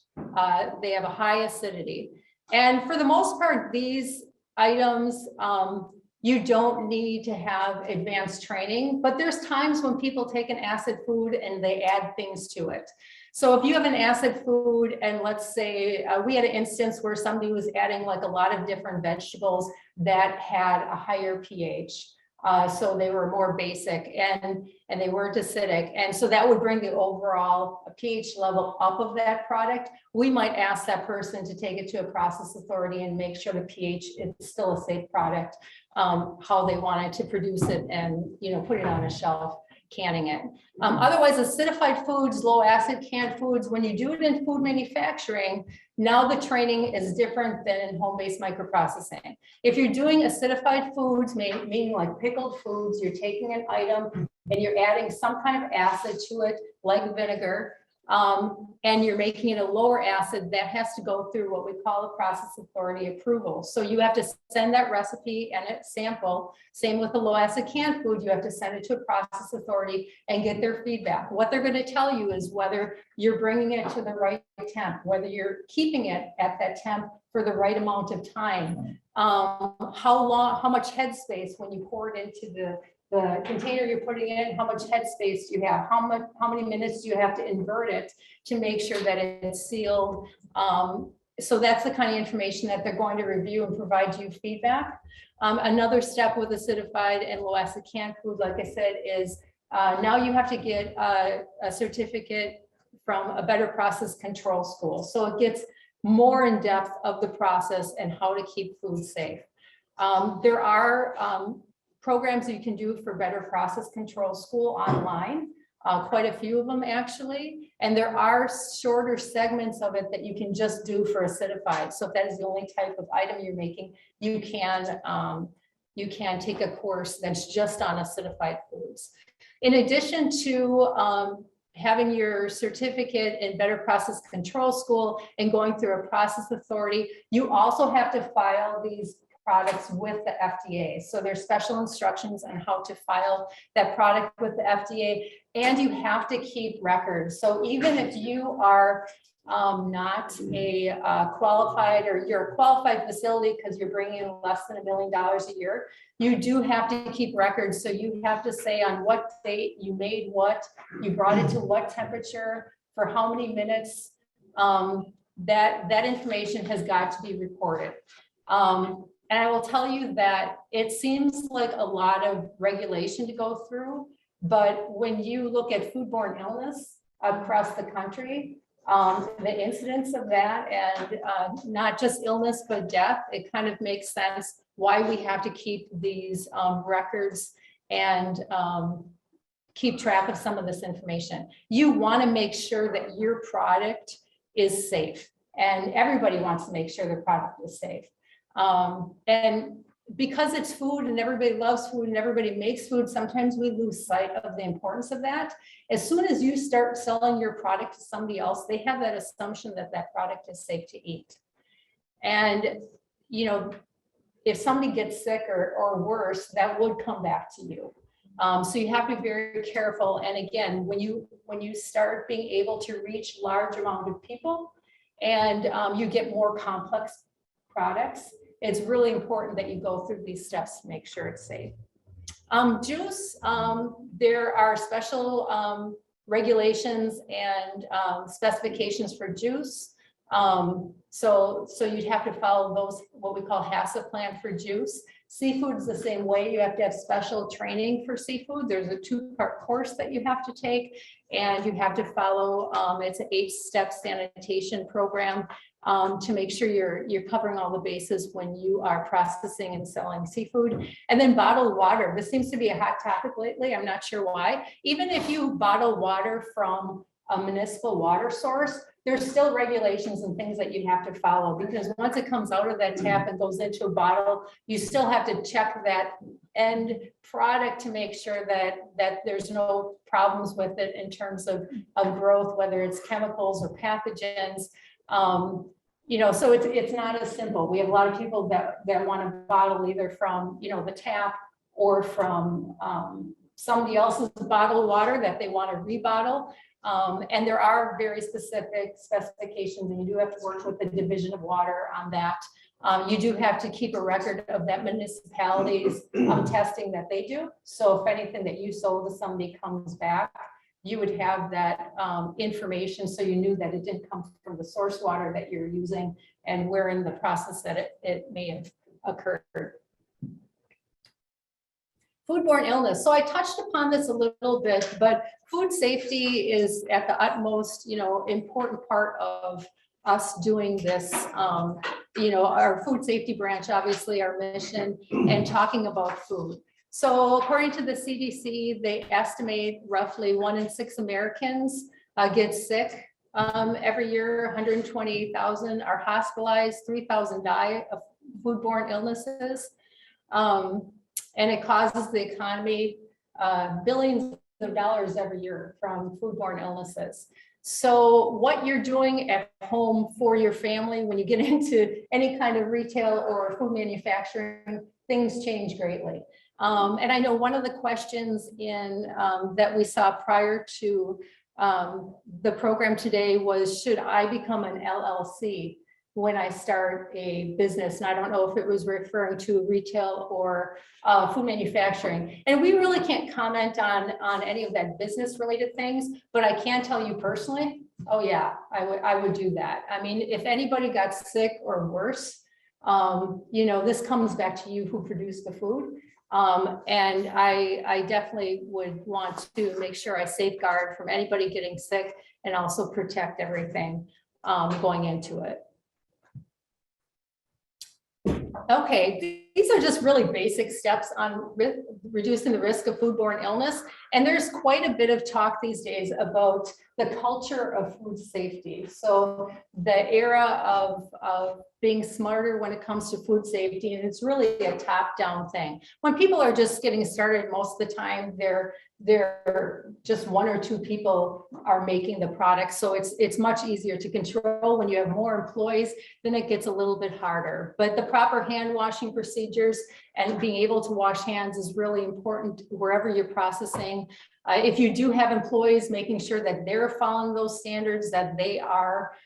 They have a high acidity. And for the most part, these items, you don't need to have advanced training, but there's times when people take an acid food and they add things to it. So if you have an acid food and let's say we had an instance where somebody was adding like a lot of different vegetables that had a higher pH. So they were more basic and they weren't acidic. And so that would bring the overall pH level up of that product. We might ask that person to take it to a process authority and make sure the pH is still a safe product, how they wanted to produce it and, put it on a shelf, canning it. Otherwise, acidified foods, low acid canned foods, when you do it in food manufacturing, now the training is different than in home-based microprocessing. If you're doing acidified foods, meaning like pickled foods, you're taking an item and you're adding some kind of acid to it, like vinegar, and you're making it a lower acid, that has to go through what we call a process authority approval. So you have to send that recipe and its sample. Same with the low acid canned food, you have to send it to a process authority and get their feedback. What they're going to tell you is whether you're bringing it to the right temp, whether you're keeping it at that temp for the right amount of time, how much headspace when you pour it into the container you're putting in, how much headspace do you have, how many minutes do you have to invert it to make sure that it's sealed. So that's the kind of information that they're going to review and provide you feedback. Another step with acidified and low acid canned food, like I said, is now you have to get a certificate from a better process control school. So it gets more in depth of the process and how to keep food safe. There are programs that you can do for better process control school online, quite a few of them actually. And there are shorter segments of it that you can just do for acidified. So if that is the only type of item you're making, you can take a course that's just on acidified foods. In addition to having your certificate in better process control school and going through a process authority, you also have to file these products with the FDA. So there's special instructions on how to file that product with the FDA, and you have to keep records. So even if you are not a qualified, or you're a qualified facility because you're bringing in less than $1 million a year, you do have to keep records. So you have to say on what date you made what, you brought it to what temperature, for how many minutes. That information has got to be reported. And I will tell you that it seems like a lot of regulation to go through, but when you look at foodborne illness across the country, the incidence of that, and not just illness, but death, it kind of makes sense why we have to keep these records and keep track of some of this information. You want to make sure that your product is safe, and everybody wants to make sure their product is safe. And because it's food and everybody loves food and everybody makes food, sometimes we lose sight of the importance of that. As soon as you start selling your product to somebody else, they have that assumption that that product is safe to eat. And, you know, if somebody gets sick or worse, that would come back to you. So you have to be very careful. And again, when you start being able to reach large amount of people and you get more complex products, it's really important that you go through these steps to make sure it's safe. Juice, there are special regulations and specifications for juice. So you'd have to follow those, what we call HACCP plan for juice. Seafood is the same way. You have to have special training for seafood. There's a 2-part course that you have to take, and you have to follow, it's an 8-step sanitation program to make sure you're covering all the bases when you are processing and selling seafood. And then bottled water. This seems to be a hot topic lately. I'm not sure why. Even if you bottle water from a municipal water source, there's still regulations and things that you have to follow, because once it comes out of that tap and goes into a bottle, you still have to check that end product to make sure that there's no problems with it in terms of growth, whether it's chemicals or pathogens. You know, so it's not as simple. We have a lot of people that want to bottle either from, you know, the tap or from somebody else's bottled water that they want to rebottle. And there are very specific specifications, and you do have to work with the Division of Water on that. You do have to keep a record of that municipality's testing that they do. So if anything that you sold to somebody comes back, you would have that information, so you knew that it didn't come from the source water that you're using and where in the process that it may have occurred. Foodborne illness. So I touched upon this a little bit, but food safety is at the utmost, you know, important part of us doing this. You know, our food safety branch, obviously our mission, and talking about food. So according to the CDC, they estimate roughly 1 in 6 Americans get sick every year. 128,000 are hospitalized, 3,000 die of foodborne illnesses. And it causes the economy billions of dollars every year from foodborne illnesses. So what you're doing at home for your family, when you get into any kind of retail or food manufacturing, things change greatly. And I know one of the questions that we saw prior to the program today was, should I become an LLC? when I start a business. And I don't know if it was referring to retail or food manufacturing. And we really can't comment on any of that business related things, but I can tell you personally, oh yeah, I would do that. I mean, if anybody got sick or worse, you know, this comes back to you who produced the food. And I definitely would want to make sure I safeguard from anybody getting sick and also protect everything going into it. Okay, these are just really basic steps on reducing the risk of foodborne illness. And there's quite a bit of talk these days about the culture of food safety. So the era of being smarter when it comes to food safety, and it's really a top-down thing. When people are just getting started, most of the time they're just one or two people are making the product. So it's much easier to control. When you have more employees, then it gets a little bit harder. But the proper hand washing procedures and being able to wash hands is really important wherever you're processing. If you do have employees, making sure that they're following those standards, that they are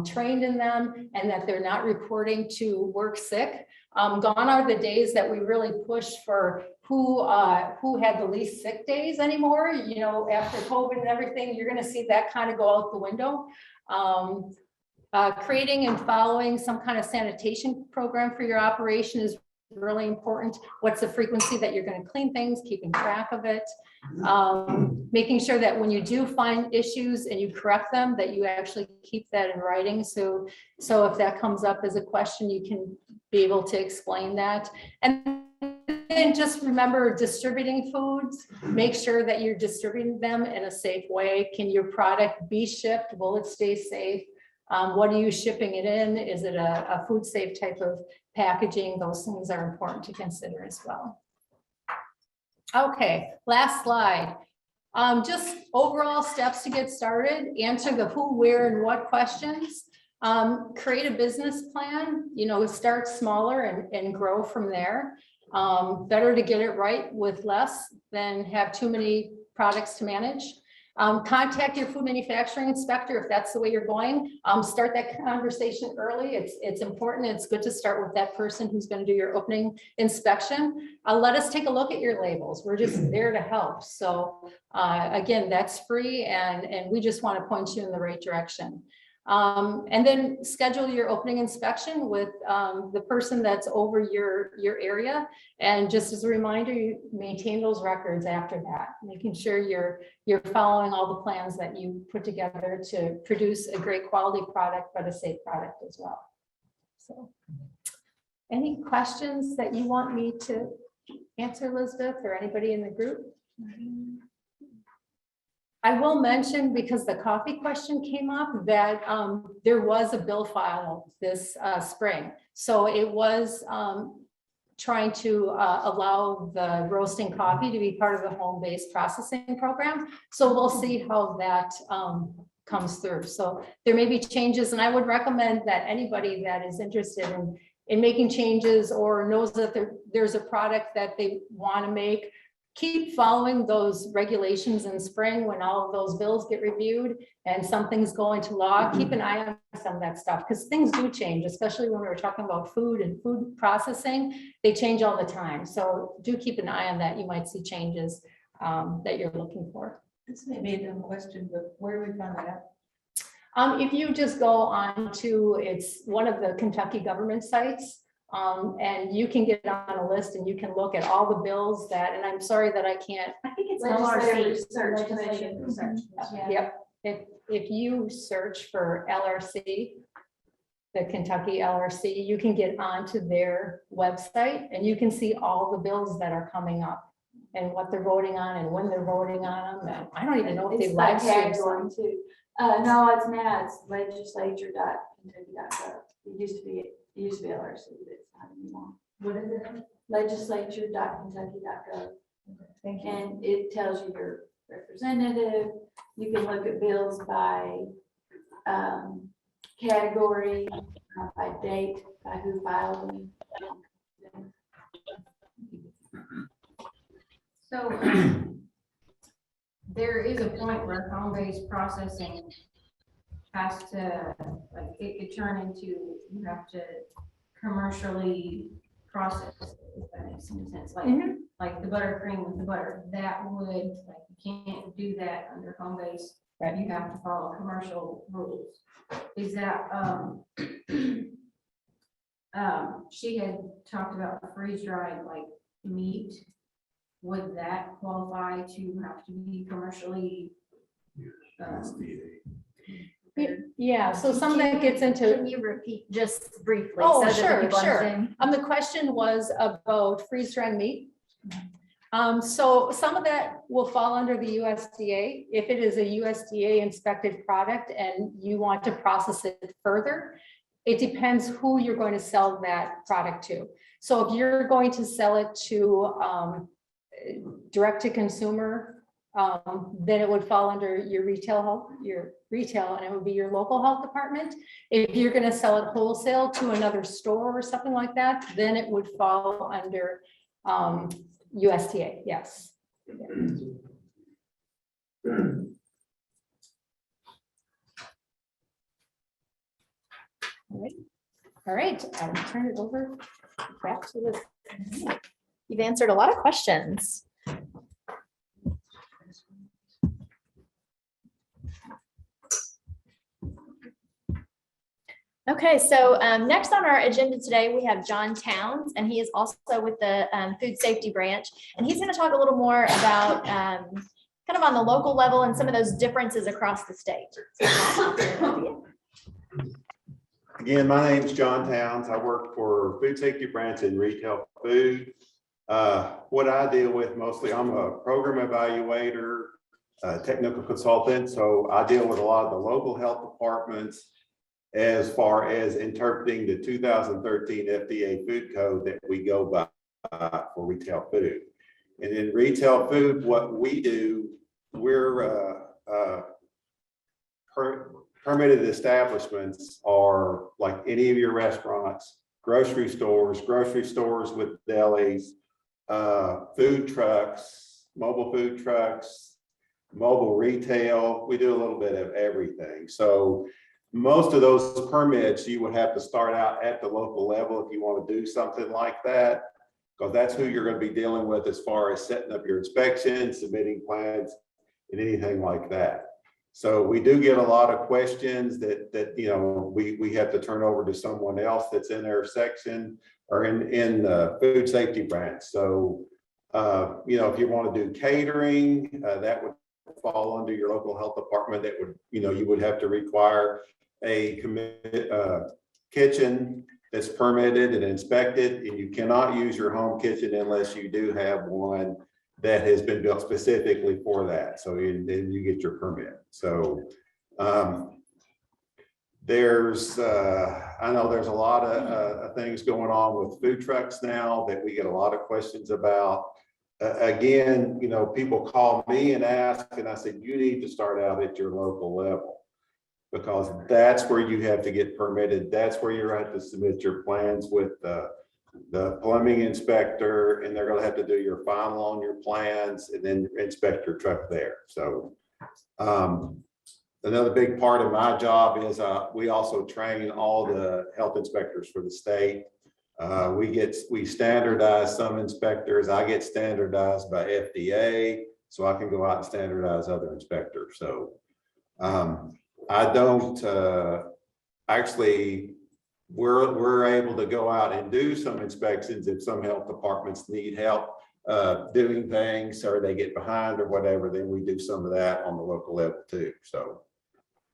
trained in them, and that they're not reporting to work sick. Gone are the days that we really pushed for who had the least sick days anymore. You know, after COVID and everything, you're going to see that kind of go out the window. Creating and following some kind of sanitation program for your operation is really important. What's the frequency that you're going to clean things, keeping track of it, making sure that when you do find issues and you correct them, that you actually keep that in writing. So if that comes up as a question, you can be able to explain that. And just remember, distributing foods, make sure that you're distributing them in a safe way. Can your product be shipped? Will it stay safe? What are you shipping it in? Is it a food safe type of packaging? Those things are important to consider as well. Okay, last slide. Just overall steps to get started. Answer the who, where, and what questions. Create a business plan. You know, start smaller and grow from there. Better to get it right with less than have too many products to manage. Contact your food manufacturing inspector if that's the way you're going. Start that conversation early. It's important. It's good to start with that person who's going to do your opening inspection. Let us take a look at your labels. We're just there to help. So again, that's free, and we just want to point you in the right direction. And then schedule your opening inspection with the person that's over your area. And just as a reminder, you maintain those records after that, making sure you're following all the plans that you put together to produce a great quality product, but a safe product as well. So any questions that you want me to answer, Elizabeth, or anybody in the group? I will mention, because the coffee question came up, that there was a bill filed this spring. So it was trying to allow the roasting coffee to be part of the home-based processing program. So we'll see how that comes through. So there may be changes, and I would recommend that anybody that is interested in making changes or knows that there's a product that they want to make, keep following those regulations in spring when all of those bills get reviewed and something's going to law. Keep an eye on some of that stuff, because things do change, especially when we're talking about food and food processing. They change all the time. So do keep an eye on that. You might see changes that you're looking for. This may be a dumb question, but where do we find that out? If you just go on to, it's one of the Kentucky government sites. And you can get on a list and you can look at all the bills that, and I'm sorry that I can't. I think it's Legislative LRC. Research Commission. Yeah. Yep, if you search for LRC, the Kentucky LRC, you can get onto their website and you can see all the bills that are coming up and what they're voting on and when they're voting on them. And I don't even know if they It's live by stream. category too. No, it's now, it's legislature.kentucky.gov. It used to be LRC, but it's not anymore. What is it? Legislature.kentucky.gov. Thank you. And it tells you your representative. You can look at bills by category, by date, by who filed them. So there is a point where home-based processing has to, like, it could turn into, you have to commercially process it, if that makes any sense, like the buttercream with the butter, that would, like, you can't do that under home base. Right. You have to follow commercial rules. Is that, she had talked about freeze dried, like, meat. Would that qualify to have to be commercially? Yeah, so some of that gets into. Can you repeat just briefly? Oh, so that the sure, people sure. understand? The question was about freeze-dried meat. So some of that will fall under the USDA. If it is a USDA inspected product and you want to process it further, it depends who you're going to sell that product to. So if you're going to sell it to direct to consumer, then it would fall under your retail, and it would be your local health department. If you're going to sell it wholesale to another store or something like that, then it would fall under USDA, yes. All right, I'll turn it over back to the. You've answered a lot of questions. Okay, so next on our agenda today, we have John Towns, and he is also with the Food Safety Branch. And he's going to talk a little more about kind of on the local level and some of those differences across the state. Again, my name is John Towns. I work for Food Safety Branch in retail food. What I deal with mostly, I'm a program evaluator, technical consultant. So I deal with a lot of the local health departments as far as interpreting the 2013 FDA food code that we go by for retail food. And in retail food, what we do, we're permitted establishments are like any of your restaurants, grocery stores with delis, food trucks, mobile retail. We do a little bit of everything. So most of those permits, you would have to start out at the local level if you want to do something like that, because that's who you're going to be dealing with as far as setting up your inspections, submitting plans, and anything like that. So we do get a lot of questions that you know, we have to turn over to someone else that's in their section or in the Food Safety Branch. So you know, if you want to do catering, that would fall under your local health department. That would, you know, you would have to require a kitchen that's permitted and inspected, and you cannot use your home kitchen unless you do have one that has been built specifically for that. So then you get your permit. So there's, I know there's a lot of things going on with food trucks now that we get a lot of questions about. Again, you know, people call me and ask, and I said, you need to start out at your local level, because that's where you have to get permitted. That's where you're going to have to submit your plans with the plumbing inspector, and they're going to have to do your final on your plans and then inspect your truck there. So another big part of my job is we also train all the health inspectors for the state. We standardize some inspectors. I get standardized by FDA, so I can go out and standardize other inspectors. So I don't actually, we're able to go out and do some inspections if some health departments need help doing things, or they get behind or whatever, then we do some of that on the local level too. So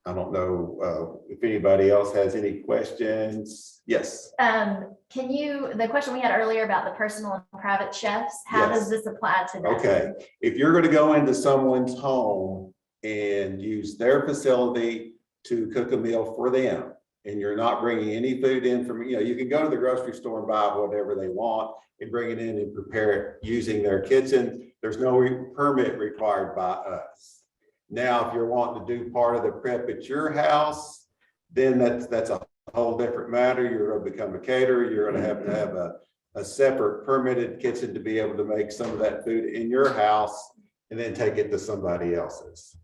I don't know if anybody else has any questions. Yes. The question we had earlier about the personal and private chefs, how Yes. does this apply to them? Okay, if you're going to go into someone's home and use their facility to cook a meal for them, and you're not bringing any food in from, you know, you can go to the grocery store and buy whatever they want and bring it in and prepare it using their kitchen. There's no permit required by us. Now, if you're wanting to do part of the prep at your house, then that's a whole different matter. You're going to become a caterer. You're going to have a separate permitted kitchen to be able to make some of that food in your house and then take it to somebody else's.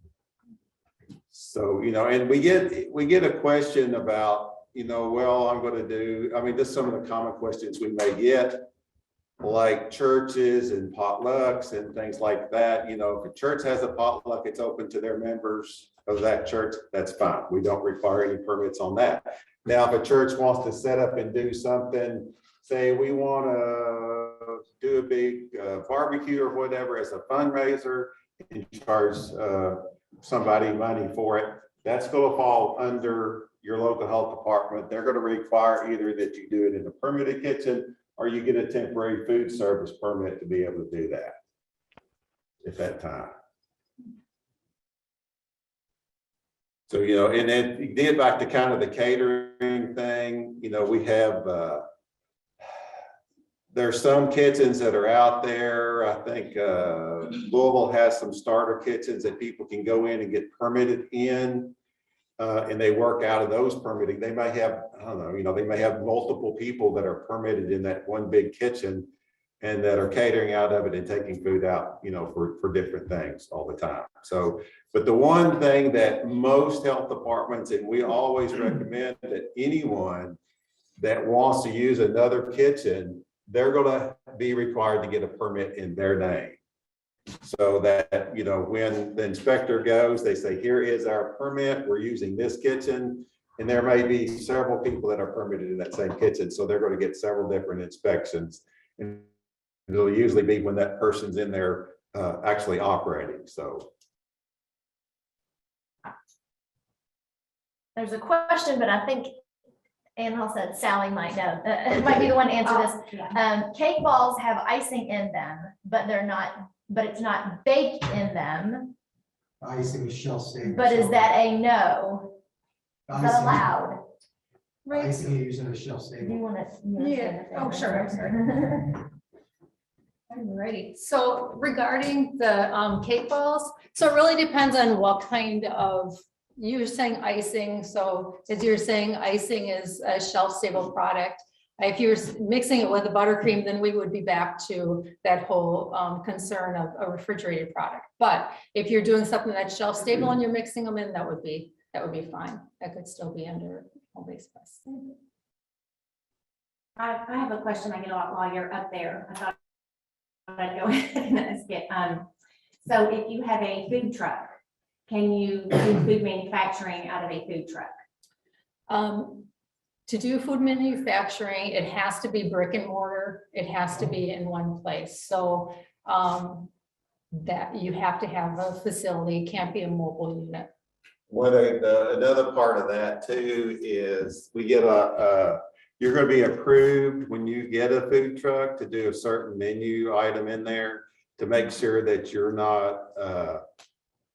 So, you know, and we get a question about, you know, well, I'm gonna do, I mean, just some of the common questions we may get, like churches and potlucks and things like that. You know, if a church has a potluck, it's open to their members of that church, that's fine. We don't require any permits on that. Now, if a church wants to set up and do something, say we want to do a big barbecue or whatever as a fundraiser and charge somebody money for it, that's going to fall under your local health department. They're going to require either that you do it in a permitted kitchen or you get a temporary food service permit to be able to do that at that time. So, you know, and then you get back to kind of the catering thing, you know, we have, there's some kitchens that are out there. I think Louisville has some starter kitchens that people can go in and get permitted in. And they work out of those permitting. They may have, I don't know, you know, they may have multiple people that are permitted in that one big kitchen and that are catering out of it and taking food out, you know, for different things all the time. So, but the one thing that most health departments, and we always recommend that anyone that wants to use another kitchen, they're going to be required to get a permit in their name. So that, you know, when the inspector goes, they say, here is our permit, we're using this kitchen. And there may be several people that are permitted in that same kitchen. So they're going to get several different inspections. And it'll usually be when that person's in there actually operating. So. There's a question, but I think Annabelle said Sally might know, might be the one to answer this. Cake balls have icing in them, but they're not, but it's not baked in them. Icing is shelf stable. But is that a no? Is that Icing- allowed? Icing is using a shelf Do stable. you want to? Yeah. Oh, sure, I'm sorry. Alrighty, so regarding the cake balls, so it really depends on what kind of, you're saying icing, so as you're saying, icing is a shelf-stable product. If you're mixing it with a buttercream, then we would be back to that whole concern of a refrigerated product. But if you're doing something that's shelf-stable and you're mixing them in, that would be fine. That could still be under home-based press. I have a question I get a lot while you're up there. I thought I'd go ahead and ask it. So if you have a food truck, can you do food manufacturing out of a food truck? To do food manufacturing, it has to be brick and mortar. It has to be in one place. So that you have to have a facility, it can't be a mobile unit. Another part of that too is we get you're going to be approved when you get a food truck to do a certain menu item in there to make sure that you're not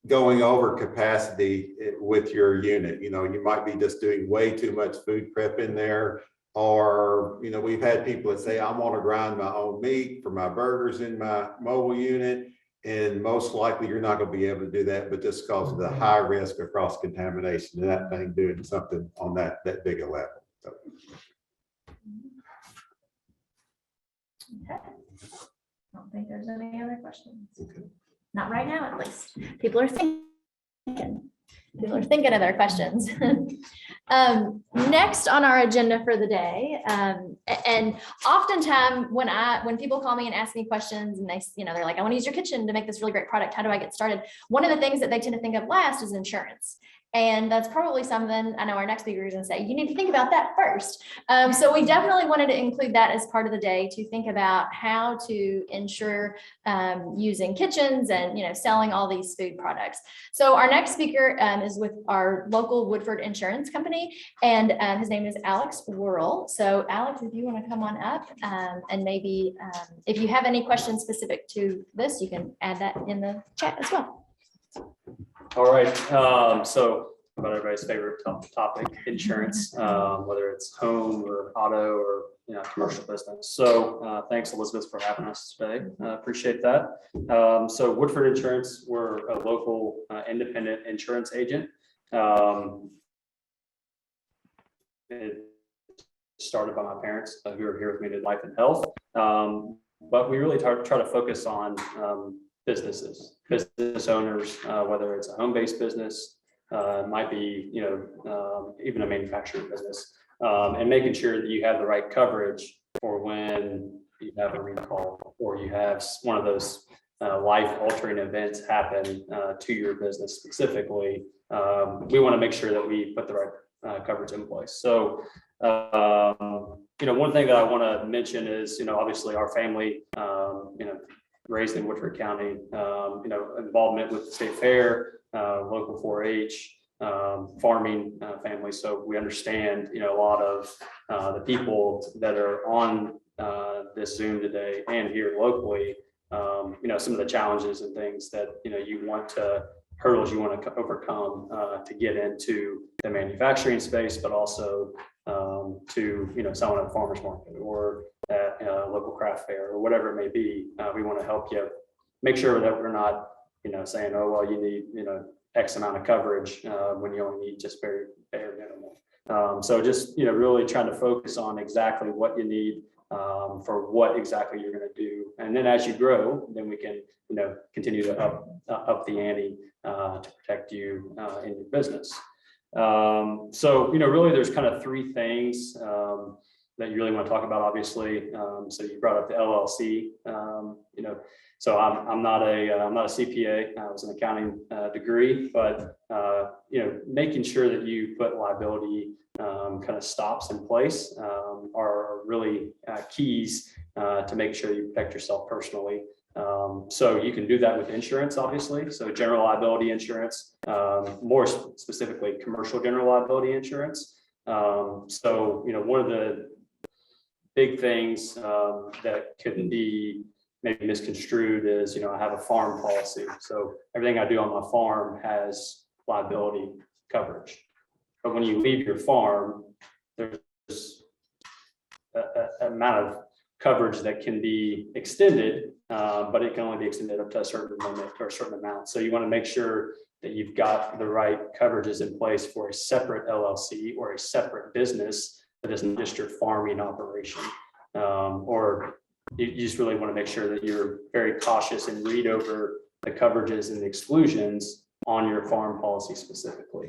going over capacity with your unit. You know, you might be just doing way too much food prep in there. Or, you know, we've had people that say, I want to grind my own meat for my burgers in my mobile unit. And most likely you're not going to be able to do that, but just because of the high risk of cross contamination and that thing doing something on that big a level. So. Okay. I don't think there's any other questions. Okay. Not right now, at least. People are thinking. People are thinking of their questions. Next on our agenda for the day, and oftentimes when people call me and ask me questions and they, you know, they're like, I want to use your kitchen to make this really great product. How do I get started? One of the things that they tend to think of last is insurance. And that's probably something I know our next speaker is going to say, you need to think about that first. So we definitely wanted to include that as part of the day to think about how to insure using kitchens and, you know, selling all these food products. So our next speaker is with our local Woodford Insurance Company, and his name is Alex Worrell. So Alex, if you want to come on up and maybe if you have any questions specific to this, you can add that in the chat as well. All right, so about everybody's favorite topic, insurance, whether it's home or auto or, you know, commercial business. So thanks, Elizabeth, for having us today. Appreciate that. So Woodford Insurance, we're a local independent insurance agent. It started by my parents who are here with me to Life and Health. But we really try to focus on business owners, whether it's a home-based business, it might be, even a manufacturing business. And making sure that you have the right coverage for when you have a recall or you have one of those life altering events happen to your business specifically. We want to make sure that we put the right coverage in place. So, one thing that I want to mention is, obviously our family, raised in Woodford County, involvement with the state fair, local 4-H, farming family. So we understand, a lot of the people that are on this Zoom today and here locally, some of the challenges and things that, hurdles you want to overcome to get into the manufacturing space, but also to, selling at a farmer's market or at a local craft fair or whatever it may be. We want to help you make sure that we're not, saying, oh, well, you need, X amount of coverage when you only need just bare minimal. So just, really trying to focus on exactly what you need for what exactly you're going to do. And then as you grow, then we can, continue to up the ante to protect you in your business. So, really there's kind of three things that you really want to talk about, obviously. So you brought up the LLC, so I'm not a CPA. I was an accounting degree, but making sure that you put liability kind of stops in place are really keys to make sure you protect yourself personally. So you can do that with insurance, obviously. So general liability insurance, more specifically commercial general liability insurance. So one of the big things that could be maybe misconstrued is, I have a farm policy. So everything I do on my farm has liability coverage. But when you leave your farm, there's a amount of coverage that can be extended, but it can only be extended up to a certain limit or a certain amount. So you want to make sure that you've got the right coverages in place for a separate LLC or a separate business that isn't just your farming operation. Or you just really want to make sure that you're very cautious and read over the coverages and the exclusions on your farm policy specifically.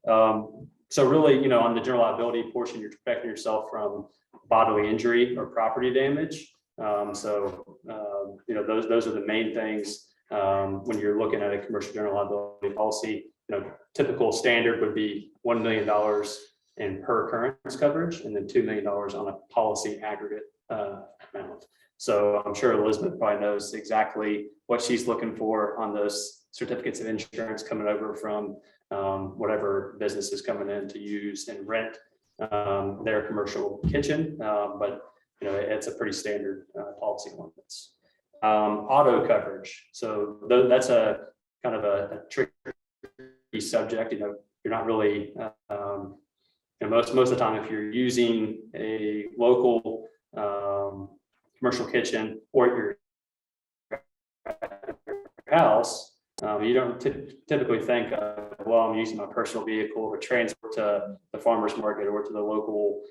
So really, on the general liability portion, you're protecting yourself from bodily injury or property damage. Those are the main things when you're looking at a commercial general liability policy. Typical standard would be $1 million in per occurrence coverage, and then $2 million on a policy aggregate amount. So I'm sure Elizabeth probably knows exactly what she's looking for on those certificates of insurance coming over from whatever business is coming in to use and rent their commercial kitchen. But it's a pretty standard policy limits. Auto coverage. So that's a kind of a tricky subject. You're not really most of the time, if you're using a local commercial kitchen or at your house, you don't typically think, well, I'm using my personal vehicle to transport to the farmer's market or to the local,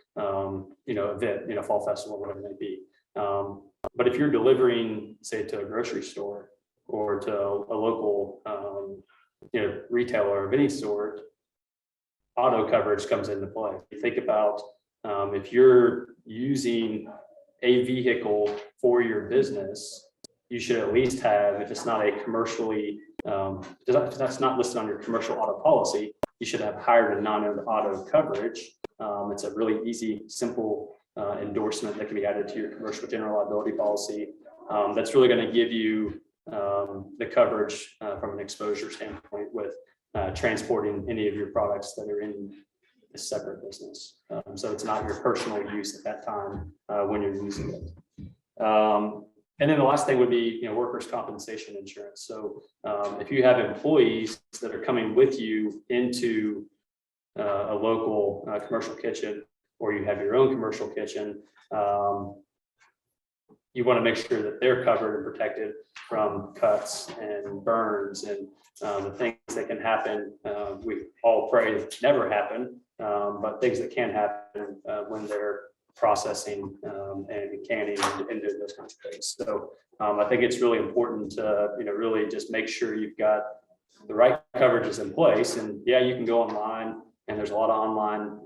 event, fall festival, whatever it may be. But if you're delivering, say, to a grocery store or to a local, retailer of any sort, auto coverage comes into play. You think about if you're using a vehicle for your business, you should at least have, if it's not a commercially, if that's not listed on your commercial auto policy, you should have hired and non-owned auto coverage. It's a really easy, simple endorsement that can be added to your commercial general liability policy. That's really going to give you the coverage from an exposure standpoint with transporting any of your products that are in a separate business. So it's not your personal use at that time when you're using it. And then the last thing would be, workers' compensation insurance. So if you have employees that are coming with you into a local commercial kitchen, or you have your own commercial kitchen, you want to make sure that they're covered and protected from cuts and burns and the things that can happen. We all pray never happen, but things that can happen when they're processing and canning and doing those kinds of things. So I think it's really important to really just make sure you've got the right coverage is in place, and yeah, you can go online, and there's a lot of online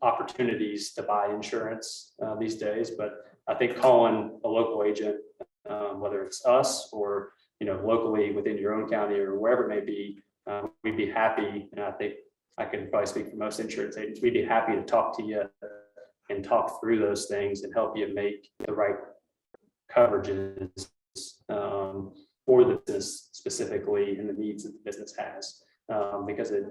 opportunities to buy insurance these days. But I think calling a local agent, whether it's us or locally within your own county or wherever it may be, we'd be happy. And I think I can probably speak for most insurance agents. We'd be happy to talk to you and talk through those things and help you make the right coverages for the business specifically and the needs that the business has. Because I've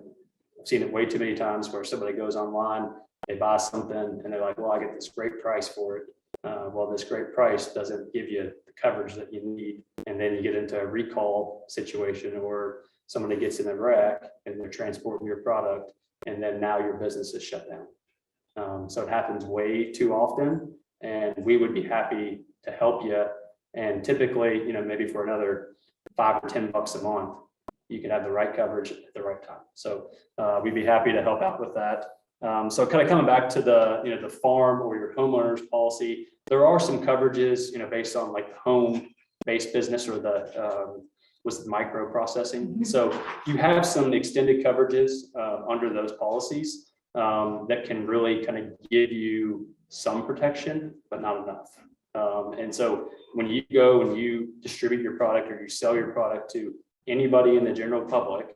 seen it way too many times where somebody goes online, they buy something and they're like, well, I get this great price for it. Well, this great price doesn't give you the coverage that you need. And then you get into a recall situation or somebody gets in a wreck and they're transporting your product, and then now your business is shut down. So it happens way too often, and we would be happy to help you. And typically, maybe for another $5 or $10 a month, you can have the right coverage at the right time. So we'd be happy to help out with that. So kind of coming back to the farm or your homeowner's policy, there are some coverages, based on like the home-based business or the micro processing. So you have some extended coverages under those policies that can really kind of give you some protection, but not enough. And so when you go and you distribute your product or you sell your product to anybody in the general public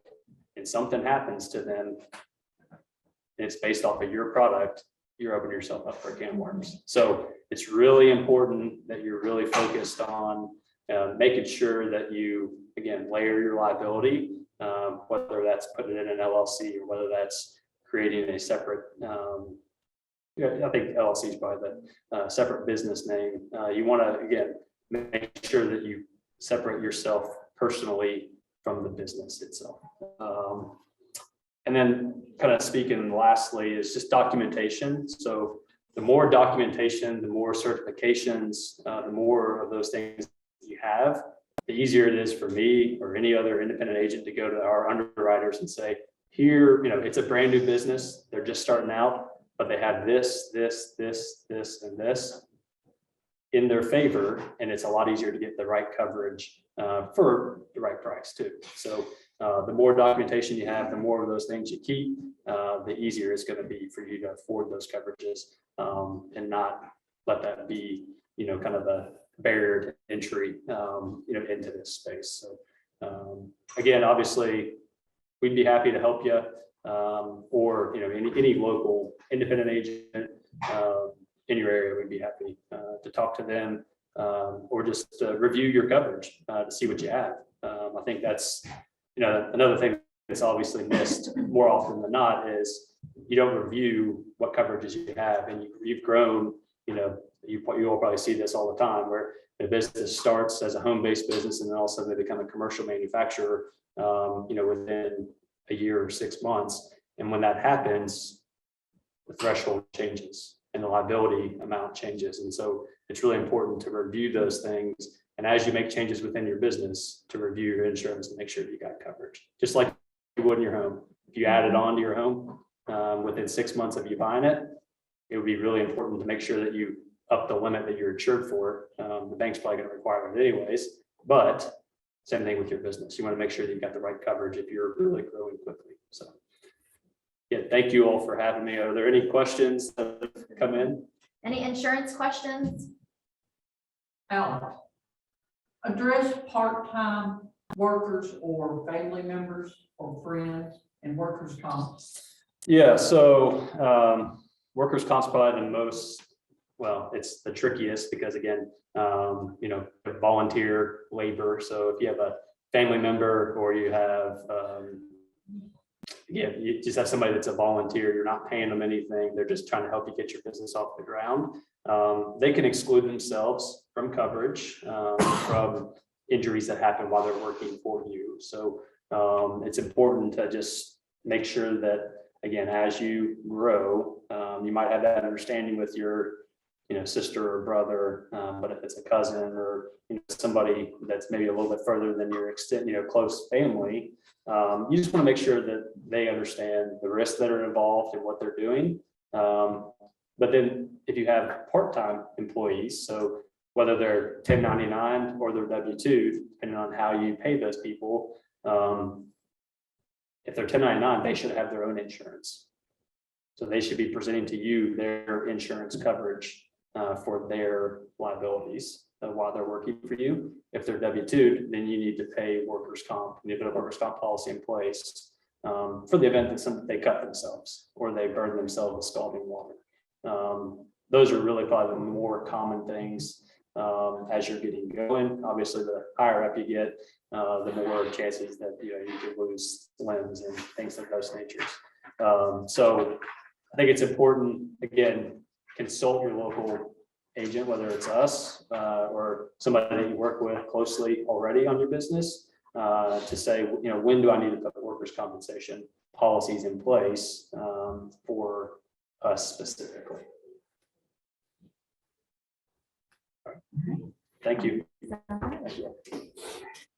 and something happens to them, and it's based off of your product, you're opening yourself up for a can of worms. So it's really important that you're really focused on making sure that you, again, layer your liability, whether that's putting it in an LLC or whether that's creating a separate, I think LLC is probably the separate business name. You want to, again, make sure that you separate yourself personally from the business itself. And then kind of speaking lastly is just documentation. So the more documentation, the more certifications, the more of those things you have, the easier it is for me or any other independent agent to go to our underwriters and say, here, it's a brand new business. They're just starting out, but they have this, and this in their favor. And it's a lot easier to get the right coverage for the right price too. So the more documentation you have, the more of those things you keep, the easier it's going to be for you to afford those coverages and not let that be, kind of the barrier to entry, into this space. So again, obviously, we'd be happy to help you, or any local independent agent in your area. We'd be happy to talk to them or just review your coverage to see what you have. I think that's another thing that's obviously missed more often than not is you don't review what coverages you have, and you've grown. You will probably see this all the time where the business starts as a home-based business and then all of a sudden they become a commercial manufacturer, within a year or 6 months. And when that happens, the threshold changes and the liability amount changes. And so it's really important to review those things. And as you make changes within your business, to review your insurance and make sure you got coverage, just like you would in your home. If you added on to your home within 6 months of you buying it, it would be really important to make sure that you up the limit that you're insured for. The bank's probably going to require it anyways, but same thing with your business. You want to make sure that you've got the right coverage if you're really growing quickly. So yeah, thank you all for having me. Are there any questions that have come in? Any insurance questions? Alex, address part-time workers or family members or friends and workers' comp. Yeah, so workers' comp's probably the most, well, it's the trickiest because again, volunteer labor. So if you have a family member or you have, you just have somebody that's a volunteer, you're not paying them anything. They're just trying to help you get your business off the ground. They can exclude themselves from coverage from injuries that happen while they're working for you. So it's important to just make sure that, again, as you grow, you might have that understanding with your sister or brother, but if it's a cousin or somebody that's maybe a little bit further than your extent, close family, you just want to make sure that they understand the risks that are involved in what they're doing. But then if you have part-time employees, so whether they're 1099 or they're W-2, depending on how you pay those people, if they're 1099, they should have their own insurance. So they should be presenting to you their insurance coverage for their liabilities while they're working for you. If they're W-2'd, then you need to pay workers' comp. You need to put a workers' comp policy in place for the event that they cut themselves or they burn themselves with scalding water. Those are really probably the more common things as you're getting going. Obviously, the higher up you get, the more chances that you could lose limbs and things of those natures. So I think it's important, again, consult your local agent, whether it's us or somebody that you work with closely already on your business, to say, when do I need to put workers' compensation policies in place for us specifically. Thank you.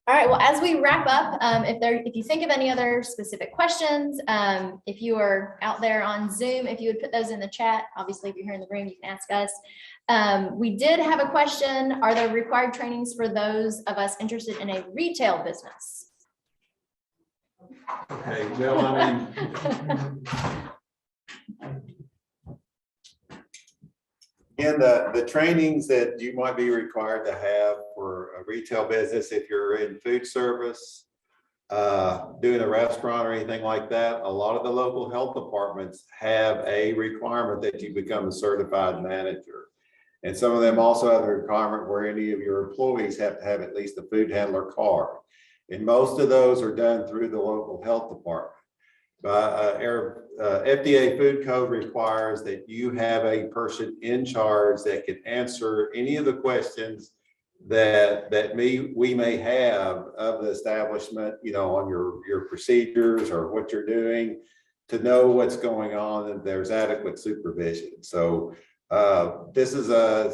All right, well, as we wrap up, if you think of any other specific questions, if you are out there on Zoom, if you would put those in the chat, obviously, if you're here in the room, you can ask us. We did have a question. Are there required trainings for those of us interested in a retail business? Okay, well, I mean, and the trainings that you might be required to have for a retail business, if you're in food service, doing a restaurant or anything like that, a lot of the local health departments have a requirement that you become a certified manager. And some of them also have a requirement where any of your employees have to have at least a food handler card. And most of those are done through the local health department. FDA food code requires that you have a person in charge that can answer any of the questions that we may have of the establishment, on your procedures or what you're doing, to know what's going on and there's adequate supervision. So this is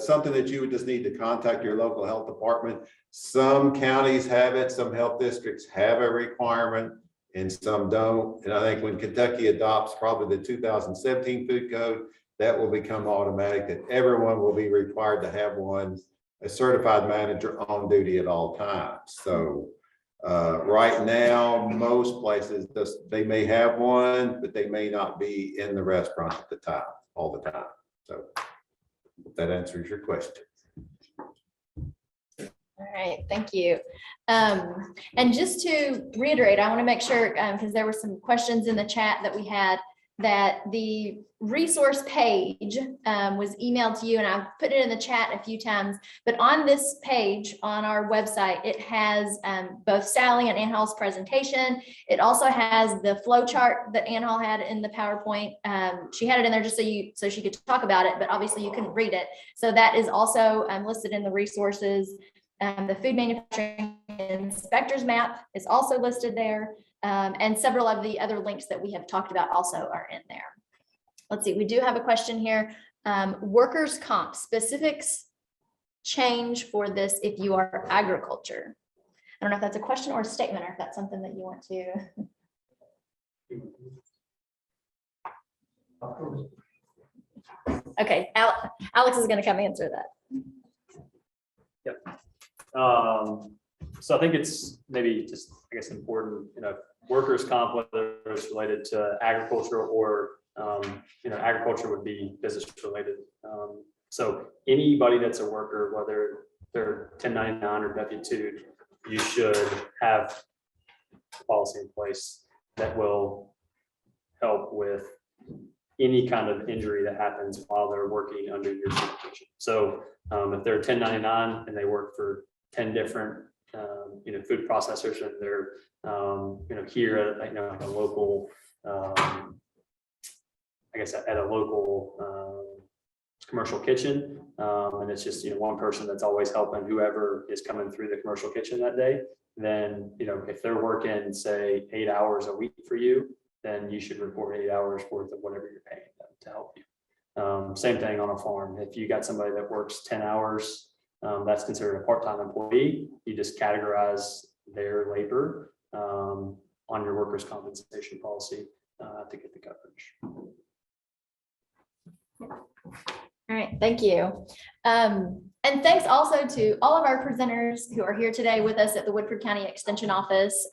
something that you would just need to contact your local health department. Some counties have it, some health districts have a requirement, and some don't. And I think when Kentucky adopts probably the 2017 food code, that will become automatic, that everyone will be required to have a certified manager on duty at all times. So right now, most places, they may have one, but they may not be in the restaurant at the time, all the time. So if that answers your question. All right, thank you. And just to reiterate, I want to make sure, because there were some questions in the chat that we had, that the resource page was emailed to you, and I've put it in the chat a few times, but on this page on our website, it has both Sally and Ann Hall's presentation. It also has the flow chart that Ann Hall had in the PowerPoint. She had it in there just so she could talk about it, but obviously you couldn't read it. So that is also listed in the resources. The food manufacturing inspectors map is also listed there. And several of the other links that we have talked about also are in there. Let's see, we do have a question here. Workers' comp specifics change for this if you are agriculture. I don't know if that's a question or a statement, or if that's something that you want to. Okay, Alex is going to come answer that. Yep. So I think it's maybe just, I guess, important, workers' comp, whether it's related to agriculture or, agriculture would be business related. So anybody that's a worker, whether they're 1099 or W-2, you should have a policy in place that will help with any kind of injury that happens while they're working under your supervision. So if they're 1099 and they work for 10 different food processors, and they're here at like a local I guess at a local commercial kitchen, and it's just one person that's always helping whoever is coming through the commercial kitchen that day, then if they're working say 8 hours a week for you, then you should report 8 hours worth of whatever you're paying them to help you. Same thing on a farm. If you got somebody that works 10 hours, that's considered a part-time employee. You just categorize their labor on your workers' compensation policy to get the coverage. All right, thank you. And thanks also to all of our presenters who are here today with us at the Woodford County Extension Office.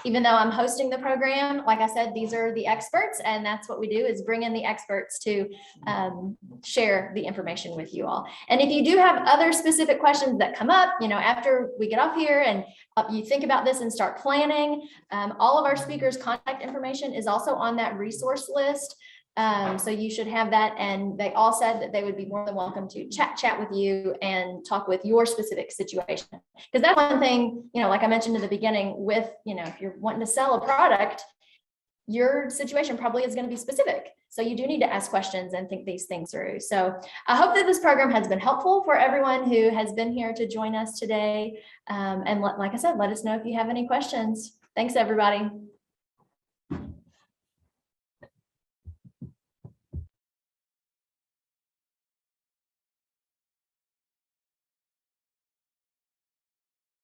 Even though I'm hosting the program, like I said, these are the experts, and that's what we do, is bring in the experts to share the information with you all. And if you do have other specific questions that come up, after we get off here and you think about this and start planning, all of our speakers' contact information is also on that resource list. So you should have that, and they all said that they would be more than welcome to chat with you and talk with your specific situation. Because that's one thing, like I mentioned in the beginning with, if you're wanting to sell a product, your situation probably is going to be specific. So you do need to ask questions and think these things through. So I hope that this program has been helpful for everyone who has been here to join us today. And like I said, let us know if you have any questions. Thanks, everybody.